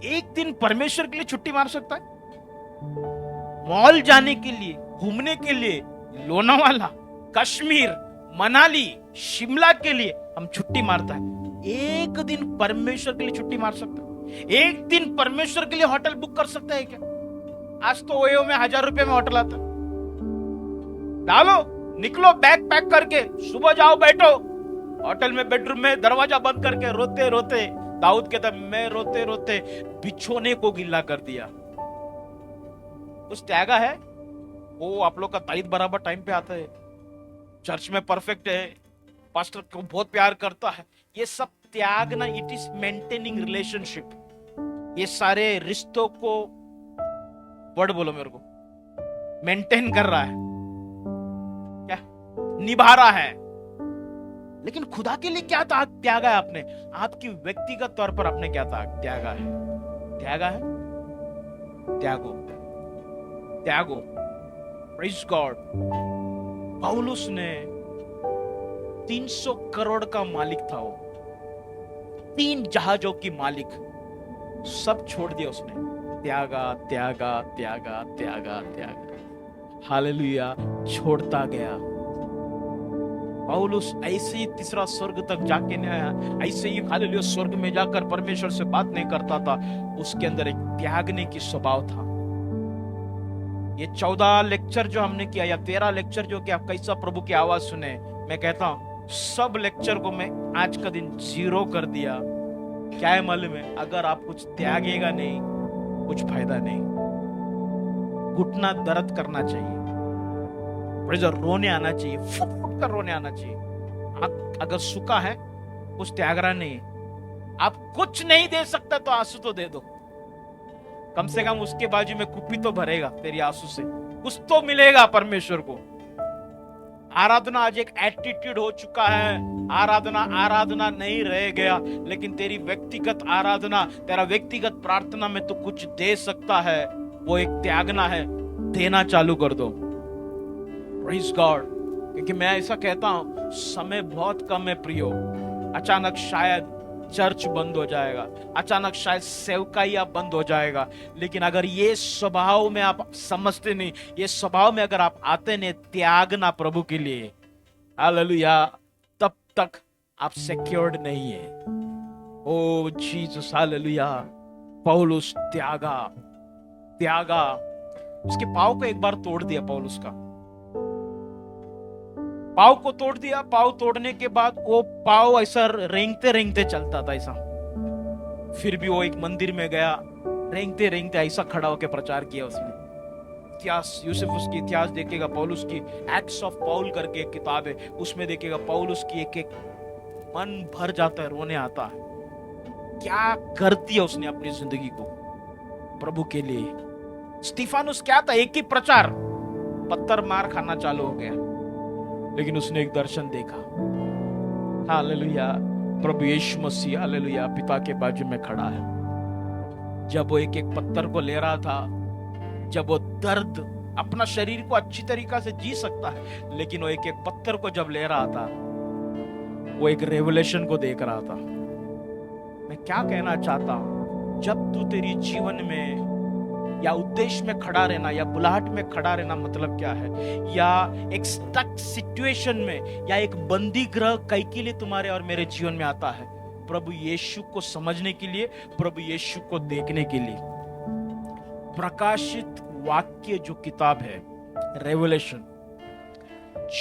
एक दिन परमेश्वर के लिए छुट्टी मार सकता है? मॉल जाने के लिए, घूमने के लिए, लोनावाला, कश्मीर, मनाली, शिमला के लिए हम छुट्टी मारता है। एक दिन परमेश्वर के लिए छुट्टी मार सकता है? एक दिन परमेश्वर के लिए होटल बुक कर सकता है क्या? आज तो ओयो में 1000 रुपए में होटल आता है। डालो, निकलो बैग पैक करके, सुबह जाओ, बैठो होटल में, बेडरूम में, दरवाजा बंद करके, रोते रोते। दाऊद कहता, मैं रोते रोते बिछोने को गिल्ला कर दिया। कुछ त्यागा है? वो आप लोग का तारीफ बराबर टाइम पे आता है, चर्च में परफेक्ट है, पास्टर को बहुत प्यार करता है। ये सब त्याग ना, इट इज मेंटेनिंग रिलेशनशिप। ये सारे रिश्तों को, वर्ड बोलो मेरे को, मेंटेन कर रहा है, क्या निभा रहा है। लेकिन खुदा के लिए क्या त्यागा है आपने? आपकी व्यक्तिगत तौर पर आपने क्या त्यागा है? त्यागा है? त्यागो, त्यागो। Praise God. पौलुस ने 300 करोड़ का मालिक था, वो 3 जहाजों की मालिक, सब छोड़ दिया उसने। त्यागा, त्यागा, त्यागा, त्यागा, त्यागा। हालेलुया। छोड़ता गया। पौलुस ऐसे ही तीसरा स्वर्ग तक जाके नहीं आया, ऐसे ही हालेलुया स्वर्ग में जाकर परमेश्वर से बात नहीं करता था। उसके अंदर एक त्यागने की स्वभाव था। ये 14 लेक्चर जो हमने किया, या 13 लेक्चर जो कि आप कैसा प्रभु की आवाज सुने, मैं कहता हूं सब लेक्चर को मैं आज का दिन 0 कर दिया। क्या है मालूम है? अगर आप कुछ त्यागेगा नहीं, कुछ फायदा नहीं। घुटना दर्द करना चाहिए, रोने आना चाहिए, फुट फुट कर रोने आना चाहिए। अगर सूखा है, कुछ त्याग रहा नहीं, आप कुछ नहीं दे सकते तो आंसू तो दे दो। कम से कम उसके बाजू में कुप्पी तो भरेगा तेरी आंसू से, कुछ तो मिलेगा परमेश्वर को। आराधना आज एक एटीट्यूड हो चुका है। आराधना आराधना नहीं रह गया, लेकिन तेरी व्यक्तिगत आराधना, तेरा व्यक्तिगत प्रार्थना में तो कुछ दे सकता है, वो एक त्यागना है। देना चालू कर दो। Praise God. क्योंकि मैं ऐसा कहता हूं, समय बहुत कम है प्रियो। अचानक शायद चर्च बंद हो जाएगा, अचानक शायद सेवकाइया बंद हो जाएगा, लेकिन अगर ये स्वभाव में आप समझते नहीं, ये स्वभाव में अगर आप आते नहीं, त्यागना प्रभु के लिए, हालेलुया, तब तक आप सिक्योर्ड नहीं है। Oh Jesus, hallelujah. पौलुस त्यागा, त्यागा, उसके पाँव को एक बार तोड़ दिया। पौलुस का पाव को तोड़ दिया। पाव तोड़ने के बाद वो पाव ऐसा रेंगते रेंगते चलता था ऐसा। फिर भी वो एक मंदिर में गया, रेंगते रेंगते ऐसा खड़ा होकर प्रचार किया उसने। इतिहास, यूसुफ उसकी इतिहास देखेगा, पौलुस की एक्ट्स ऑफ पॉल करके एक किताब है, उसमें देखेगा पौलुस की एक एक मन भर जाता है, रोने आता है। क्या कर दिया उसने अपनी जिंदगी को प्रभु के लिए। स्टीफानुस क्या था, एक ही प्रचार, पत्थर मार खाना चालू हो गया, लेकिन उसने एक दर्शन देखा। हालेलुया। प्रभु यीशु मसीह, हालेलुया, पिता के बाजू में खड़ा है। जब वो एक एक पत्थर को ले रहा था, जब वो दर्द, अपना शरीर को अच्छी तरीका से जी सकता है, लेकिन वो एक एक पत्थर को जब ले रहा था, वो एक रेवलेशन को देख रहा था। मैं क्या कहना चाहता हूं, जब तू तेरी जीवन में या उद्देश्य में खड़ा रहना या बुलाहट में खड़ा रहना मतलब क्या है, या एक स्टक सिचुएशन में या एक बंदी ग्रह कई के लिए तुम्हारे और मेरे जीवन में आता है, प्रभु यीशु को समझने के लिए, प्रभु यीशु को देखने के लिए। प्रकाशित वाक्य जो किताब है, रेवलेशन,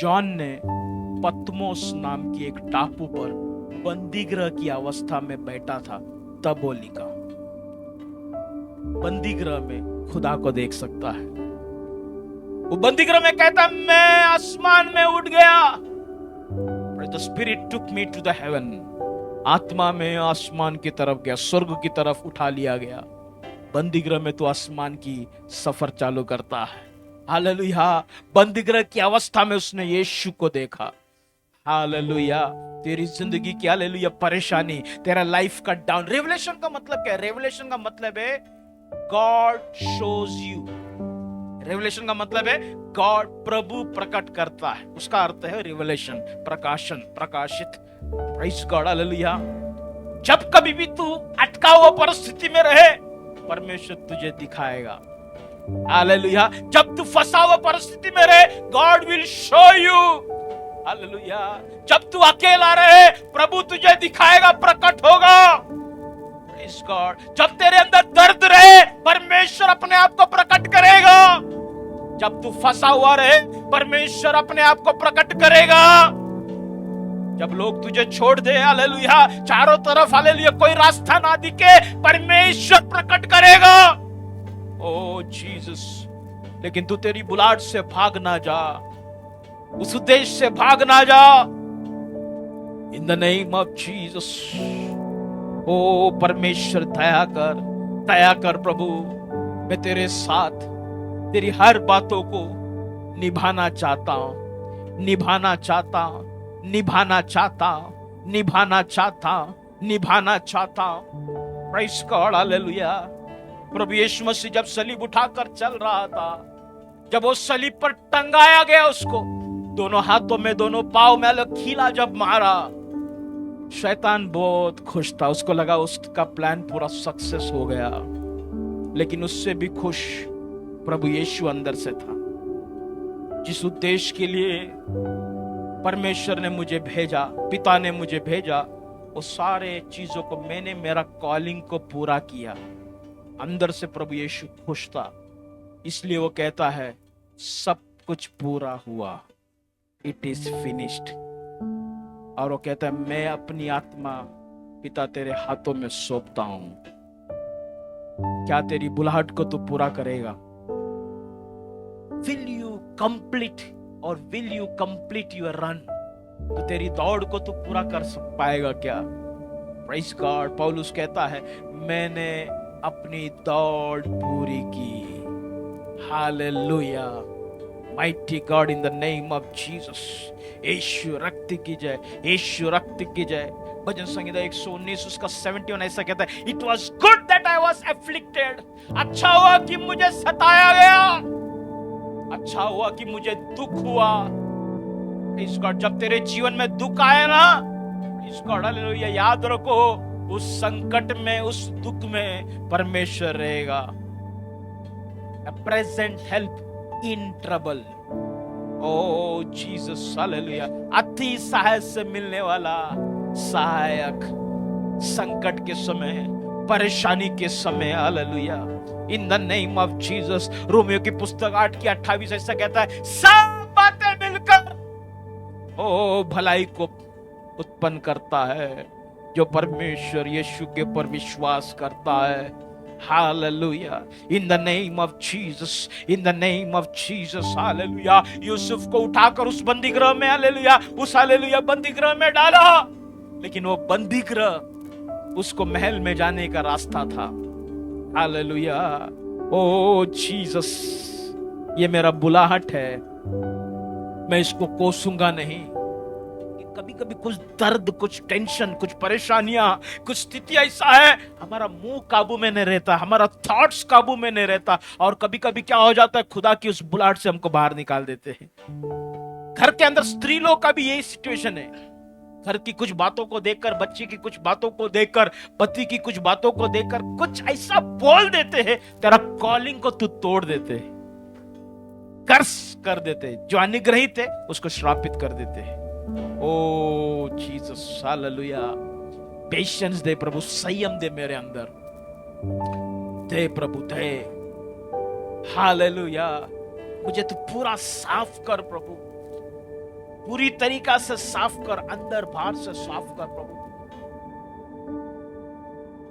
जॉन ने पत्मोस नाम की एक टापू पर बंदी ग्रह की अवस्था में बैठा था, तब वो लिखा। बंदी ग्रह में खुदा को देख सकता है। वो बंदी ग्रह में कहता, मैं आसमान में उठ गया। The Spirit took me to the heaven. आत्मा में आसमान की तरफ गया, स्वर्ग की तरफ उठा लिया गया। बंदी ग्रह में तो आसमान की सफर चालू करता है। हालेलुया। बंदी ग्रह की अवस्था में उसने यीशु को देखा। हालेलुया। तेरी जिंदगी की, हालेलुया, परेशानी, तेरा लाइफ का डाउन, रेवलेशन का मतलब क्या है? रेवलेशन का मतलब है गॉड शोज यू। रेवलेशन का मतलब है गॉड, प्रभु प्रकट करता है, उसका अर्थ है रेवलेशन, प्रकाशन, प्रकाशित। Praise God, hallelujah. जब कभी भी तू अटका हुआ परिस्थिति में रहे, परमेश्वर तुझे दिखाएगा। हालेलुया। जब तू फंसा हुआ परिस्थिति में रहे, God will show you. Hallelujah. जब तू अकेला रहे, प्रभु तुझे दिखाएगा, प्रकट होगा। Praise God. जब तेरे अंदर दर्द रहे, परमेश्वर अपने आप को प्रकट करेगा। जब तू फंसा हुआ रहे, परमेश्वर अपने आप को प्रकट करेगा। जब लोग तुझे छोड़ दे, हालेलुया, चारों तरफ, हालेलुया, कोई रास्ता ना दिखे, परमेश्वर प्रकट करेगा। ओ जीसस। लेकिन तू तेरी बुलाहट से भाग ना जा, उस उद्देश्य से भाग ना जा। In the name of Jesus. ओ परमेश्वर, दया कर, दया कर प्रभु। मैं तेरे साथ तेरी हर बातों को निभाना चाहता हूं, निभाना चाहता हूं, निभाना चाहता हूं, निभाना चाहता हूं, निभाना चाहता हूं। Praise God, hallelujah. प्रभु यीशु मसीह जब सलीब उठाकर चल रहा था, जब वो सलीब पर टंगाया गया, उसको दोनों हाथों में, दोनों पांव में अलग खीला जब मारा, शैतान बहुत खुश था। उसको लगा उसका प्लान पूरा सक्सेस हो गया। लेकिन उससे भी खुश प्रभु यीशु अंदर से था। जिस उद्देश्य के लिए परमेश्वर ने मुझे भेजा, पिता ने मुझे भेजा, वो सारे चीजों को मैंने, मेरा कॉलिंग को पूरा किया। अंदर से प्रभु यीशु खुश था। इसलिए वो कहता है, सब कुछ पूरा हुआ, इट इज फिनिश्ड। और वो कहता है, मैं अपनी आत्मा पिता तेरे हाथों में सौंपता हूं। क्या तेरी बुलाहट को तू पूरा करेगा? विल यू कंप्लीट, और will you complete your run? तो तेरी दौड़ को तू पूरा कर पाएगा क्या? Praise God. पौलुस कहता है, मैंने अपनी दौड़ पूरी की। Hallelujah. Mighty God in the name of Jesus. यीशु रक्त की जय, यीशु रक्त की जय। भजन संगीता 119 उसका 71 ऐसा कहता है, it was good that I was afflicted. अच्छा हुआ कि मुझे सताया गया, अच्छा हुआ कि मुझे दुख हुआ। प्रेज़ गॉड, जब तेरे जीवन में दुख आए ना, प्रेज़ गॉड हालेलुया, याद रखो उस संकट में, उस दुख में परमेश्वर रहेगा। A present help in trouble. Oh Jesus hallelujah, अति सहायक से मिलने वाला सहायक, संकट के समय, परेशानी के समय, hallelujah, in the name of Jesus. Romeo की पुस्तक 8:28 ऐसा कहता है, सब बातें मिलकर ओ भलाई को उत्पन्न करता है जो परमेश्वर यीशु के ऊपर विश्वास करता है। Hallelujah, in the name of Jesus, in the name of Jesus, hallelujah. Yusuf को उठाकर उस बंदी गृह में, हालेलुया, उस हालेलुया बंदी गृह में डाला, लेकिन वो बंदी गृह उसको महल में जाने का रास्ता था। हालेलुया, ओ जीसस, ये मेरा बुलाहट है, मैं इसको कोसूंगा नहीं। कभी कभी कुछ दर्द, कुछ टेंशन, कुछ परेशानियां, कुछ स्थिति ऐसा है, हमारा मुंह काबू में नहीं रहता, हमारा थॉट्स काबू में नहीं रहता, और कभी कभी क्या हो जाता है, खुदा की उस बुलाहट से हमको बाहर निकाल देते हैं। घर के अंदर स्त्री लोग का भी यही सिचुएशन है। घर की कुछ बातों को देखकर, बच्चे की कुछ बातों को देखकर, पति की कुछ बातों को देखकर कुछ ऐसा बोल देते हैं, तेरा कॉलिंग को तू तोड़ देते हैं, कर्स कर देते हैं, जो अनुग्रहित है उसको श्रापित कर देते हैं। ओ जीसस, हालेलुया, पेशेंस दे प्रभु, संयम दे मेरे अंदर, दे प्रभु दे, हालेलुया। मुझे तो पूरा साफ कर प्रभु, पूरी तरीका से साफ कर, अंदर बाहर से साफ कर प्रभु,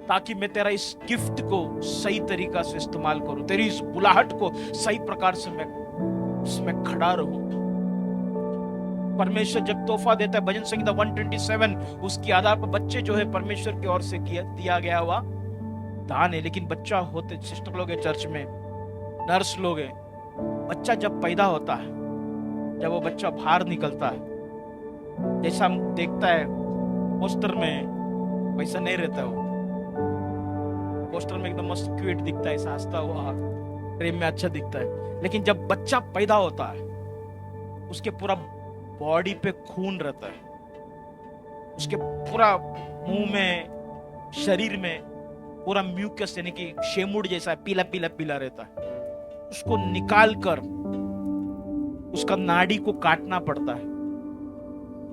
ताकि मैं तेरा इस गिफ्ट को सही तरीका से इस्तेमाल करूं, तेरी इस बुलाहट को सही प्रकार से मैं इसमें खड़ा रहूं। परमेश्वर जब तोहफा देता है, भजन संहिता 127 उसकी आधार पर बच्चे जो है परमेश्वर की ओर से दिया गया हुआ दान है। लेकिन बच्चा होते, सिस्टर लोग है चर्च में, नर्स लोग है, बच्चा जब पैदा होता है, जब वो बच्चा बाहर निकलता है, जैसा हम देखता है पोस्टर में, वैसा नहीं रहता है। वो पोस्टर में एकदम मस्त क्यूट दिखता है, ऐसा हंसता हुआ, प्रेम में अच्छा दिखता है। लेकिन जब बच्चा पैदा होता है, उसके पूरा बॉडी पे खून रहता है, उसके पूरा मुंह में, शरीर में पूरा म्यूकस यानी कि शेमुड़ जैसा पीला पीला पीला रहता है। उसको निकाल कर उसका नाड़ी को काटना पड़ता है,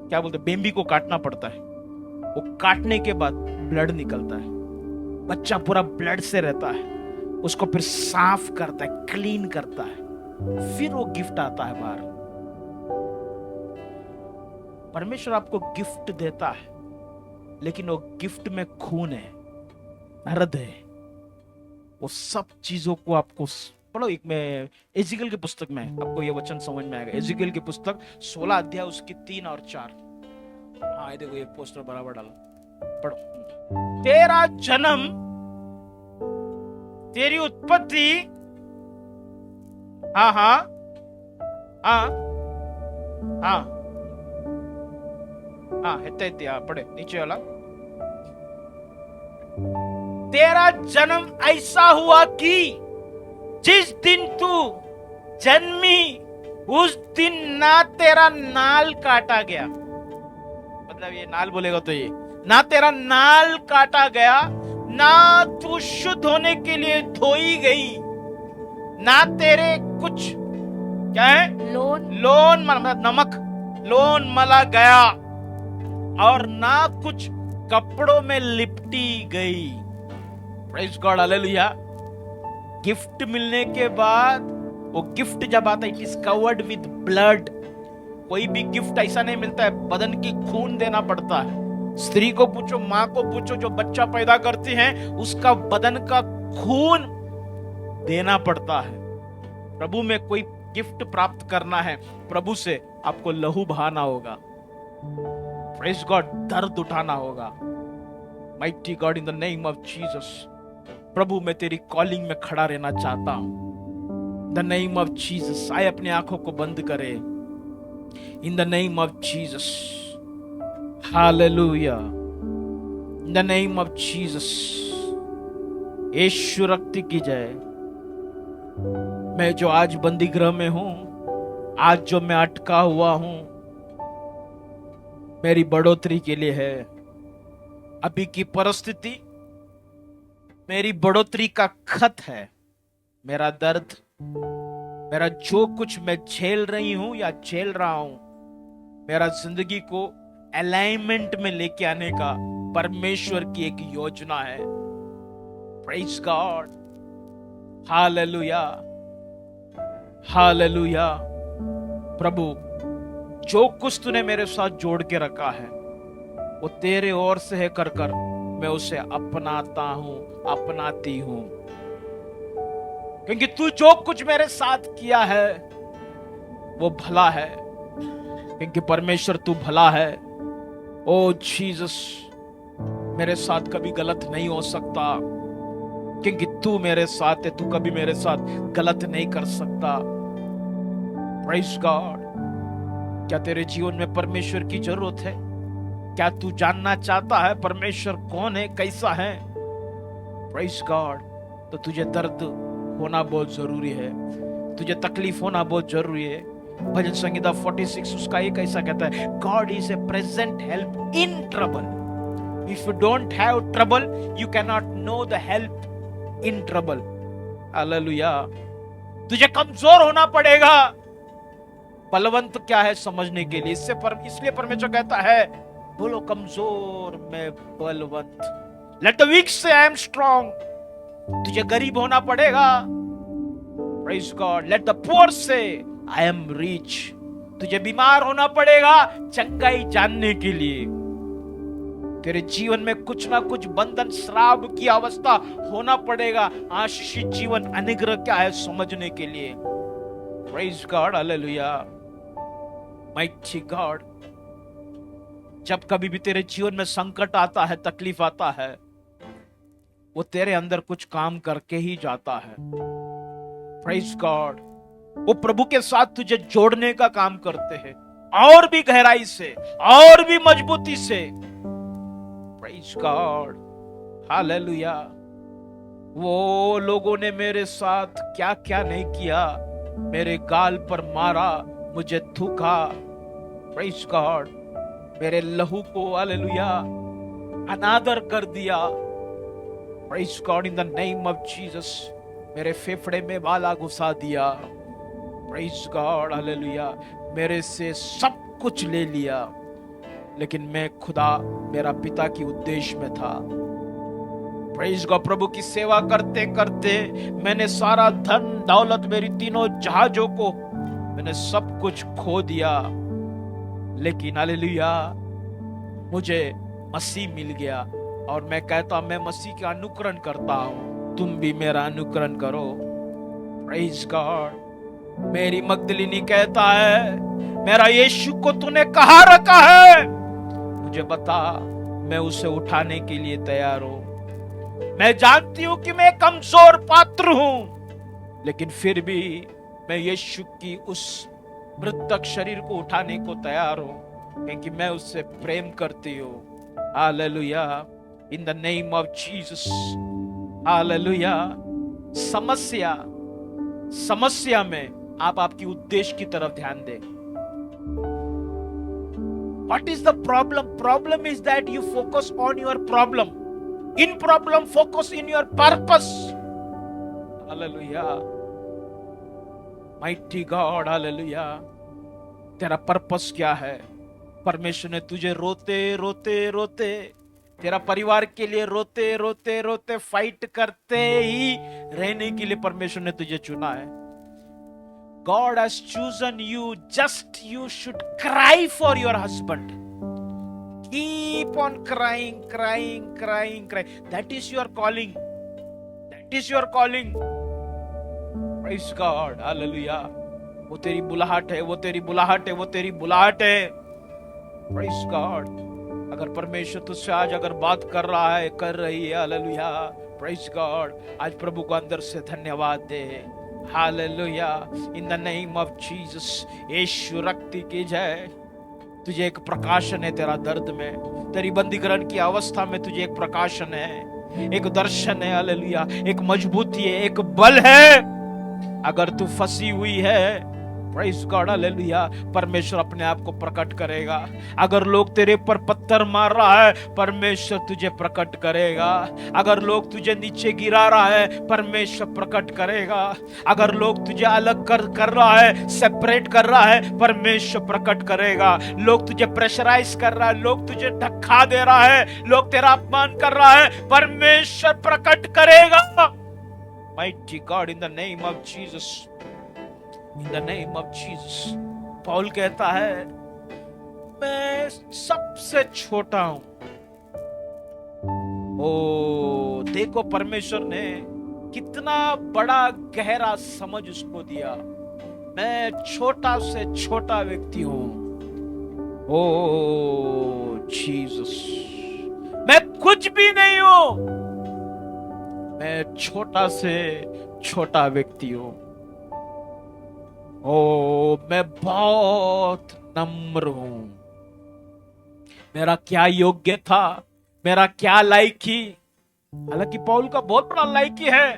क्या बोलते हैं, बेम्बी को काटना पड़ता है। वो काटने के बाद ब्लड निकलता है, बच्चा पूरा ब्लड से रहता है, उसको फिर साफ करता है, क्लीन करता है, फिर वो गिफ्ट आता है बाहर। परमेश्वर आपको गिफ्ट देता है, लेकिन वो गिफ्ट में खून है, दर्द है, वो सब चीजों को आपको पढ़ो। एक में एजिकल की पुस्तक में आपको ये वचन समझ में आएगा। एजिकल की पुस्तक 16 अध्याय उसकी 3 और 4। हाँ देखो ये पोस्टर बराबर डाला, पढ़ो। तेरा जन्म, तेरी उत्पत्ति, हाँ हाँ हाँ हाँ हाँ है, पढ़े नीचे वाला। तेरा जन्म ऐसा हुआ कि जिस दिन तू जन्मी उस दिन ना तेरा नाल काटा गया, मतलब ये नाल बोलेगा तो ये, ना तेरा नाल काटा गया, ना तू शुद्ध होने के लिए धोई गई, ना तेरे कुछ क्या है, लोन मतलब नमक, लोन मला गया, और ना कुछ कपड़ों में लिपटी गई। Praise God, hallelujah. गिफ्ट मिलने के बाद, वो गिफ्ट जब आता है, it is covered with blood. कोई भी गिफ्ट ऐसा नहीं मिलता है, बदन की खून देना पड़ता है। स्त्री को पूछो, माँ को पूछो, जो बच्चा पैदा करती है उसका बदन का खून देना पड़ता है। प्रभु में कोई गिफ्ट प्राप्त करना है, प्रभु से आपको लहू बहाना होगा, प्रेज़ गॉड, दर्द उठाना होगा। Mighty God, in the name of Jesus, प्रभु मैं तेरी कॉलिंग में खड़ा रहना चाहता हूं। The name of Jesus. आए अपनी आंखों को बंद करें। In the name of Jesus, hallelujah. In the name of Jesus, यीशु रक्त की जय। मैं जो आज बंदी गृह में हूं, आज जो मैं अटका हुआ हूं, मेरी बढ़ोतरी के लिए है। अभी की परिस्थिति मेरी बढ़ोतरी का खत है। मेरा दर्द, मेरा जो कुछ मैं झेल रही हूं या झेल रहा हूं, मेरा जिंदगी को अलाइनमेंट में लेके आने का परमेश्वर की एक योजना है। Praise God, hallelujah, hallelujah. प्रभु, जो कुछ तूने मेरे साथ जोड़ के रखा है वो तेरे ओर से है कर कर मैं उसे अपनाता हूं, अपनाती हूं, क्योंकि तू जो कुछ मेरे साथ किया है वो भला है, क्योंकि परमेश्वर तू भला है। ओ जीसस, मेरे साथ कभी गलत नहीं हो सकता, क्योंकि तू मेरे साथ है। तू कभी मेरे साथ गलत नहीं कर सकता। Praise God. क्या तेरे जीवन में परमेश्वर की जरूरत है? क्या तू जानना चाहता है परमेश्वर कौन है, कैसा है? Praise God. तो तुझे दर्द होना बहुत जरूरी है, तुझे तकलीफ होना बहुत जरूरी है। भजन संहिता 46 उसका एक ऐसा कहता है, God is a present help in trouble. If you don't have trouble, you can not know the help in trouble. Hallelujah. तुझे कमजोर होना पड़ेगा। बलवंत क्या है समझने के लिए, इसलिए परमेश्वर कहता है, बोलो कमजोर मैं बलवंत। लेट द वीक से आई एम स्ट्रॉन्ग। तुझे गरीब होना पड़ेगा। Praise God. Let the poor से आई एम रिच। तुझे बीमार होना पड़ेगा चंगाई जानने के लिए। तेरे जीवन में कुछ ना कुछ बंधन, श्राप की अवस्था होना पड़ेगा आशीषित जीवन, अनुग्रह क्या है समझने के लिए। Praise God, hallelujah, mighty God. जब कभी भी तेरे जीवन में संकट आता है, तकलीफ आता है, वो तेरे अंदर कुछ काम करके ही जाता है। Praise God. वो प्रभु के साथ तुझे जोड़ने का काम करते हैं, और भी गहराई से, और भी मजबूती से। Praise God, hallelujah. वो लोगों ने मेरे साथ क्या क्या नहीं किया, मेरे गाल पर मारा, मुझे थूका। Praise God. मेरे लहू को, हालेलुया, अनादर कर दिया। Praise God. In the name of Jesus मेरे फेफड़े में वाला घुसा दिया। Praise God, hallelujah. मेरे से सब कुछ ले लिया, लेकिन मैं खुदा मेरा पिता की उद्देश्य में था। Praise God. प्रभु की सेवा करते करते मैंने सारा धन दौलत, मेरी तीनों जहाजों को, मैंने सब कुछ खो दिया, लेकिन हालेलुया मुझे मसीह मिल गया। और मैं कहता, मैं मसीह का अनुकरण करता हूं, तुम भी मेरा अनुकरण करो। Praise God. मेरी मगदलिनी कहता है, मेरा यीशु को तूने कहां रखा है, मुझे बता, मैं उसे उठाने के लिए तैयार हूं। मैं जानती हूं कि मैं कमजोर पात्र हूं, लेकिन फिर भी मैं यीशु की उस मृतक शरीर को उठाने को तैयार हूं, क्योंकि मैं उससे प्रेम करती हूं। Hallelujah, in the name of Jesus, hallelujah. समस्या में आप आपकी उद्देश्य की तरफ ध्यान दें। What is the problem? Problem is that you focus on your problem. In problem, focus in your purpose. Hallelujah. Mighty God, hallelujah. तेरा पर्पस क्या है? परमेश्वर ने तुझे रोते रोते रोते, तेरा परिवार के लिए रोते रोते रोते, फाइट करते ही रहने के लिए परमेश्वर ने तुझे चुना है। God has chosen you, just you should cry for your husband. Keep on crying, crying, crying, crying. That is your calling. That is your calling. Praise God, hallelujah. वो तेरी बुलाहट है, वो तेरी बुलाहट है, वो तेरी बुलाहट है। Praise God. अगर परमेश्वर तुझसे आज अगर बात कर रहा है, कर रही है, हालेलुया, Praise God. आज प्रभु को अंदर से धन्यवाद दे। Hallelujah, in the name of Jesus. यीशु रक्त की जय। तुझे एक प्रकाशन है तेरा दर्द में, तेरी बंदीकरण की अवस्था में तुझे एक प्रकाशन है, एक दर्शन है। हालेलुया, एक मजबूती है, एक बल है। अगर तू फंसी हुई है, प्रेज़ गॉड, हालेलुया, परमेश्वर अपने आप को प्रकट करेगा। अगर लोग तेरे पर पत्थर मार रहा है, परमेश्वर तुझे प्रकट करेगा। अगर लोग तुझे नीचे गिरा रहा है, परमेश्वर प्रकट करेगा। अगर लोग तुझे अलग कर रहा है, सेपरेट कर रहा है, परमेश्वर प्रकट करेगा। लोग तुझे प्रेशराइज कर रहा है, लोग तुझे धक्का दे रहा है, लोग तेरा अपमान कर रहा है, परमेश्वर प्रकट करेगा। Mighty God, in the name of Jesus, in the name of Jesus। Paul कहता है, मैं सबसे छोटा हूं। ओ देखो, परमेश्वर ने कितना बड़ा गहरा समझ उसको दिया। मैं छोटा से छोटा व्यक्ति हूं। ओ जीसस, मैं कुछ भी नहीं हूं। मैं छोटा से छोटा व्यक्ति हूं। ओ मैं बहुत नम्र हूं। मेरा क्या योग्य था, मेरा क्या लायकी। हालांकि पौल का बहुत बड़ा लायकी है,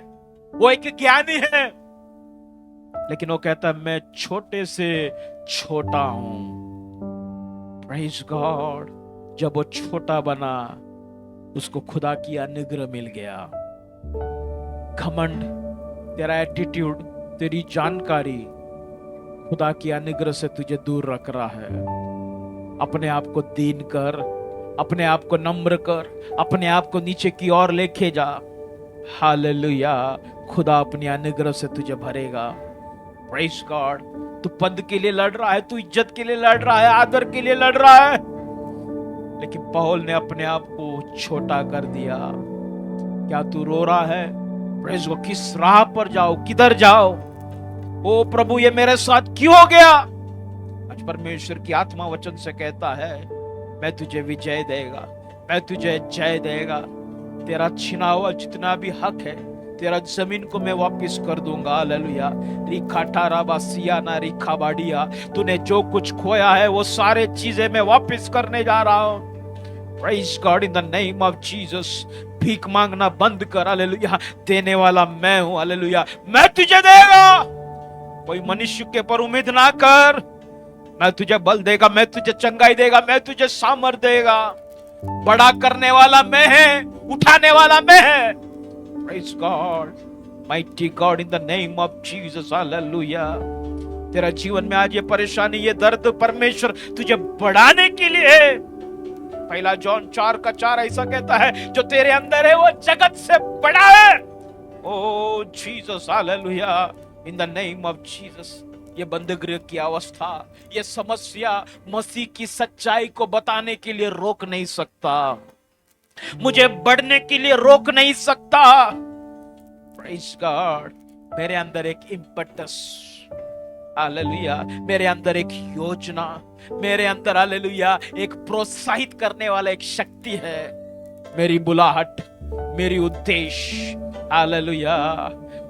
वो एक ज्ञानी है, लेकिन वो कहता है मैं छोटे से छोटा हूं। Praise God. जब वो छोटा बना, उसको खुदा की अनुग्रह मिल गया। घमंड, तेरा एटीट्यूड, तेरी जानकारी खुदा की अनुग्रह से तुझे दूर रख रहा है। अपने आप को दीन कर, अपने आप को नम्र कर, अपने आप को नीचे की ओर लेके जा। हालेलुया, खुदा अपनी अनुग्रह से तुझे भरेगा। Praise God. तू पद के लिए लड़ रहा है, तू इज्जत के लिए लड़ रहा है, आदर के लिए लड़ रहा है, लेकिन पौल ने अपने आप को छोटा कर दिया। क्या तू रो रहा है? Praise God. किस राह पर जाओ, किधर जाओ? ओ प्रभु, ये मेरे साथ क्यों हो गया? आज परमेश्वर की आत्मा वचन से कहता है, मैं तुझे विजय देगा, मैं तुझे जय देगा। तेरा छिना हुआ जितना भी हक है, तेरा जमीन को मैं वापस कर दूंगा। हालेलुया। रिखा टाराबा सियाना रिखा बाडिया। तूने जो कुछ खोया है, वो सारे चीजें मैं वापस करने जा रहा हूं। Praise God, in the name of Jesus। भीख मांगना बंद कर। हालेलुया। देने वाला मैं हूं। हालेलुया। मैं तुझे देगा। कोई मनुष्य के पर उम्मीद ना कर। मैं तुझे बल देगा, मैं तुझे चंगाई देगा, मैं तुझे सामर्थ देगा। बड़ा करने वाला मैं है, उठाने वाला मैं है। Praise God, mighty God, in the name of Jesus। Hallelujah. तेरा जीवन में आज ये परेशानी, ये दर्द, परमेश्वर तुझे बढ़ाने के लिए है। पहला जॉन 4:4 ऐसा कहता है, जो तेरे अंदर है वो जगत से बड़ा है। Oh Jesus, hallelujah, in the name of Jesus. ये बंदगृह की अवस्था, ये समस्या मसीह की सच्चाई को बताने के लिए रोक नहीं सकता, मुझे बढ़ने के लिए रोक नहीं सकता। Praise God. मेरे अंदर एक इम्पेटस, हालेलुया, मेरे अंदर एक योजना, मेरे अंदर हालेलुया एक प्रोत्साहित करने वाला एक शक्ति है। मेरी बुलाहट, मेरी उद्देश्य, हालेलुया,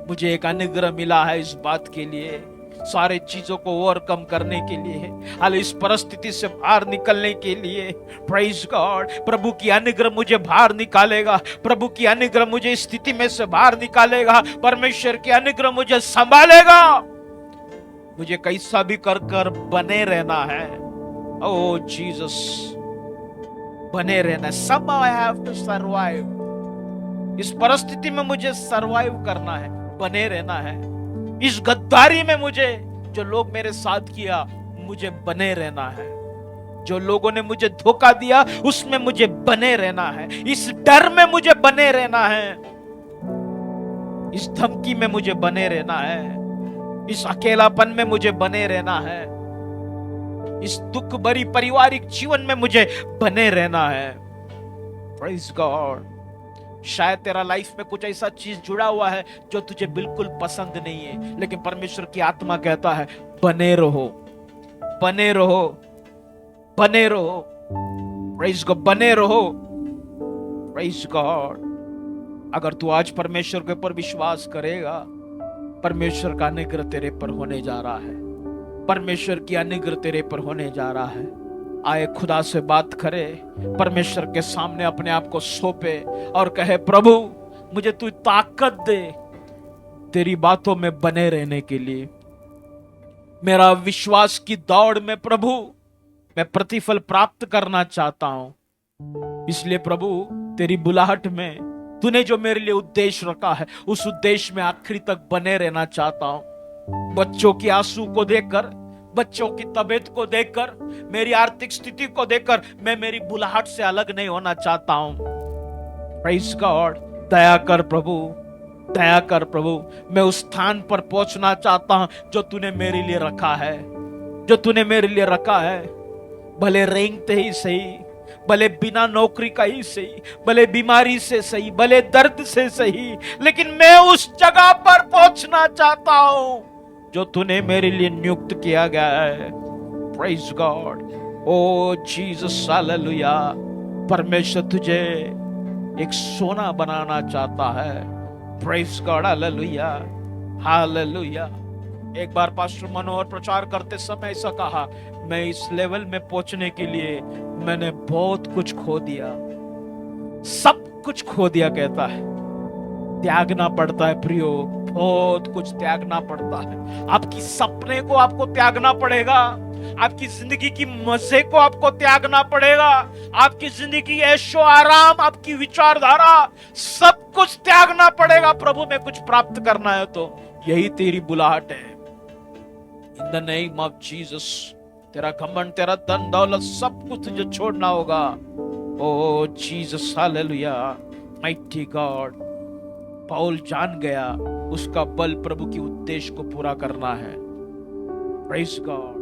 मुझे एक अनुग्रह मिला है इस बात के लिए, सारे चीजों को ओवरकम करने के लिए, हाल इस परिस्थिति से बाहर निकलने के लिए। Praise God. प्रभु की अनुग्रह मुझे बाहर निकालेगा, प्रभु की अनुग्रह मुझे इस स्थिति में से बाहर निकालेगा, परमेश्वर की अनुग्रह मुझे संभालेगा। मुझे कैसा भी कर कर बने रहना है। ओ जीसस, बने रहना है। Somehow I have to survive। इस परिस्थिति में मुझे सरवाइव करना है, बने रहना है। इस गद्दारी में मुझे, जो लोग मेरे साथ किया, मुझे बने रहना है। जो लोगों ने मुझे धोखा दिया, उसमें मुझे बने रहना है। इस डर में मुझे बने रहना है, इस धमकी में मुझे बने रहना है, इस अकेलापन में मुझे बने रहना है, इस दुख भरी पारिवारिक जीवन में मुझे बने रहना है। Praise God. शायद तेरा लाइफ में कुछ ऐसा चीज जुड़ा हुआ है जो तुझे बिल्कुल पसंद नहीं है, लेकिन परमेश्वर की आत्मा कहता है, बने रहो, बने रहो, बने रहो। प्रेज़ गॉड, बने रहो। Praise God. अगर तू आज परमेश्वर के ऊपर विश्वास करेगा, परमेश्वर का अनुग्रह तेरे पर होने जा रहा है, परमेश्वर की अनुग्रह तेरे पर होने जा रहा है। आए खुदा से बात करे, परमेश्वर के सामने अपने आप को सौंपे और कहे, प्रभु मुझे तू ताकत दे तेरी बातों में बने रहने के लिए। मेरा विश्वास की दौड़ में प्रभु मैं प्रतिफल प्राप्त करना चाहता हूं। इसलिए प्रभु तेरी बुलाहट में तूने जो मेरे लिए उद्देश्य रखा है, उस उद्देश्य में आखिरी तक बने रहना चाहता हूं। बच्चों की आंसू को देखकर, बच्चों की तबीयत को देखकर, मेरी आर्थिक स्थिति को देखकर मैं मेरी बुलाहट से अलग नहीं होना चाहता हूं। प्रेज़ गॉड, दया कर प्रभु, दया कर प्रभु। मैं उस स्थान पर पहुंचना चाहता हूं जो तूने मेरे लिए रखा है, जो तूने मेरे लिए रखा है। भले रेंगते ही सही, भले बिना नौकरी का ही सही, भले बीमारी से सही, भले दर्द से सही, लेकिन मैं उस जगह पर पहुंचना चाहता हूं जो तूने मेरे लिए नियुक्त किया गया है। प्रेज़ गॉड, ओ जीसस, हालेलुया। परमेश्वर तुझे एक सोना बनाना चाहता है। Praise God, hallelujah, hallelujah. एक बार पास्टर मनोहर प्रचार करते समय ऐसा कहा, मैं इस लेवल में पहुंचने के लिए मैंने बहुत कुछ खो दिया, सब कुछ खो दिया। कहता है त्यागना पड़ता है प्रियो, बहुत कुछ त्यागना पड़ता है। आपकी सपने को आपको त्यागना पड़ेगा, आपकी जिंदगी की मजे को आपको त्यागना पड़ेगा, आपकी जिंदगी की ऐशो आराम, आपकी विचारधारा, सब कुछ त्यागना पड़ेगा प्रभु में कुछ प्राप्त करना है तो। यही तेरी बुलाहट है। इन द नेम ऑफ जीसस, तेरा घमंड, तेरा धन दौलत, सब कुछ तुझे छोड़ना होगा। Oh Jesus, hallelujah, mighty God. Paul जान गया उसका बल प्रभु के उद्देश्य को पूरा करना है। Praise God.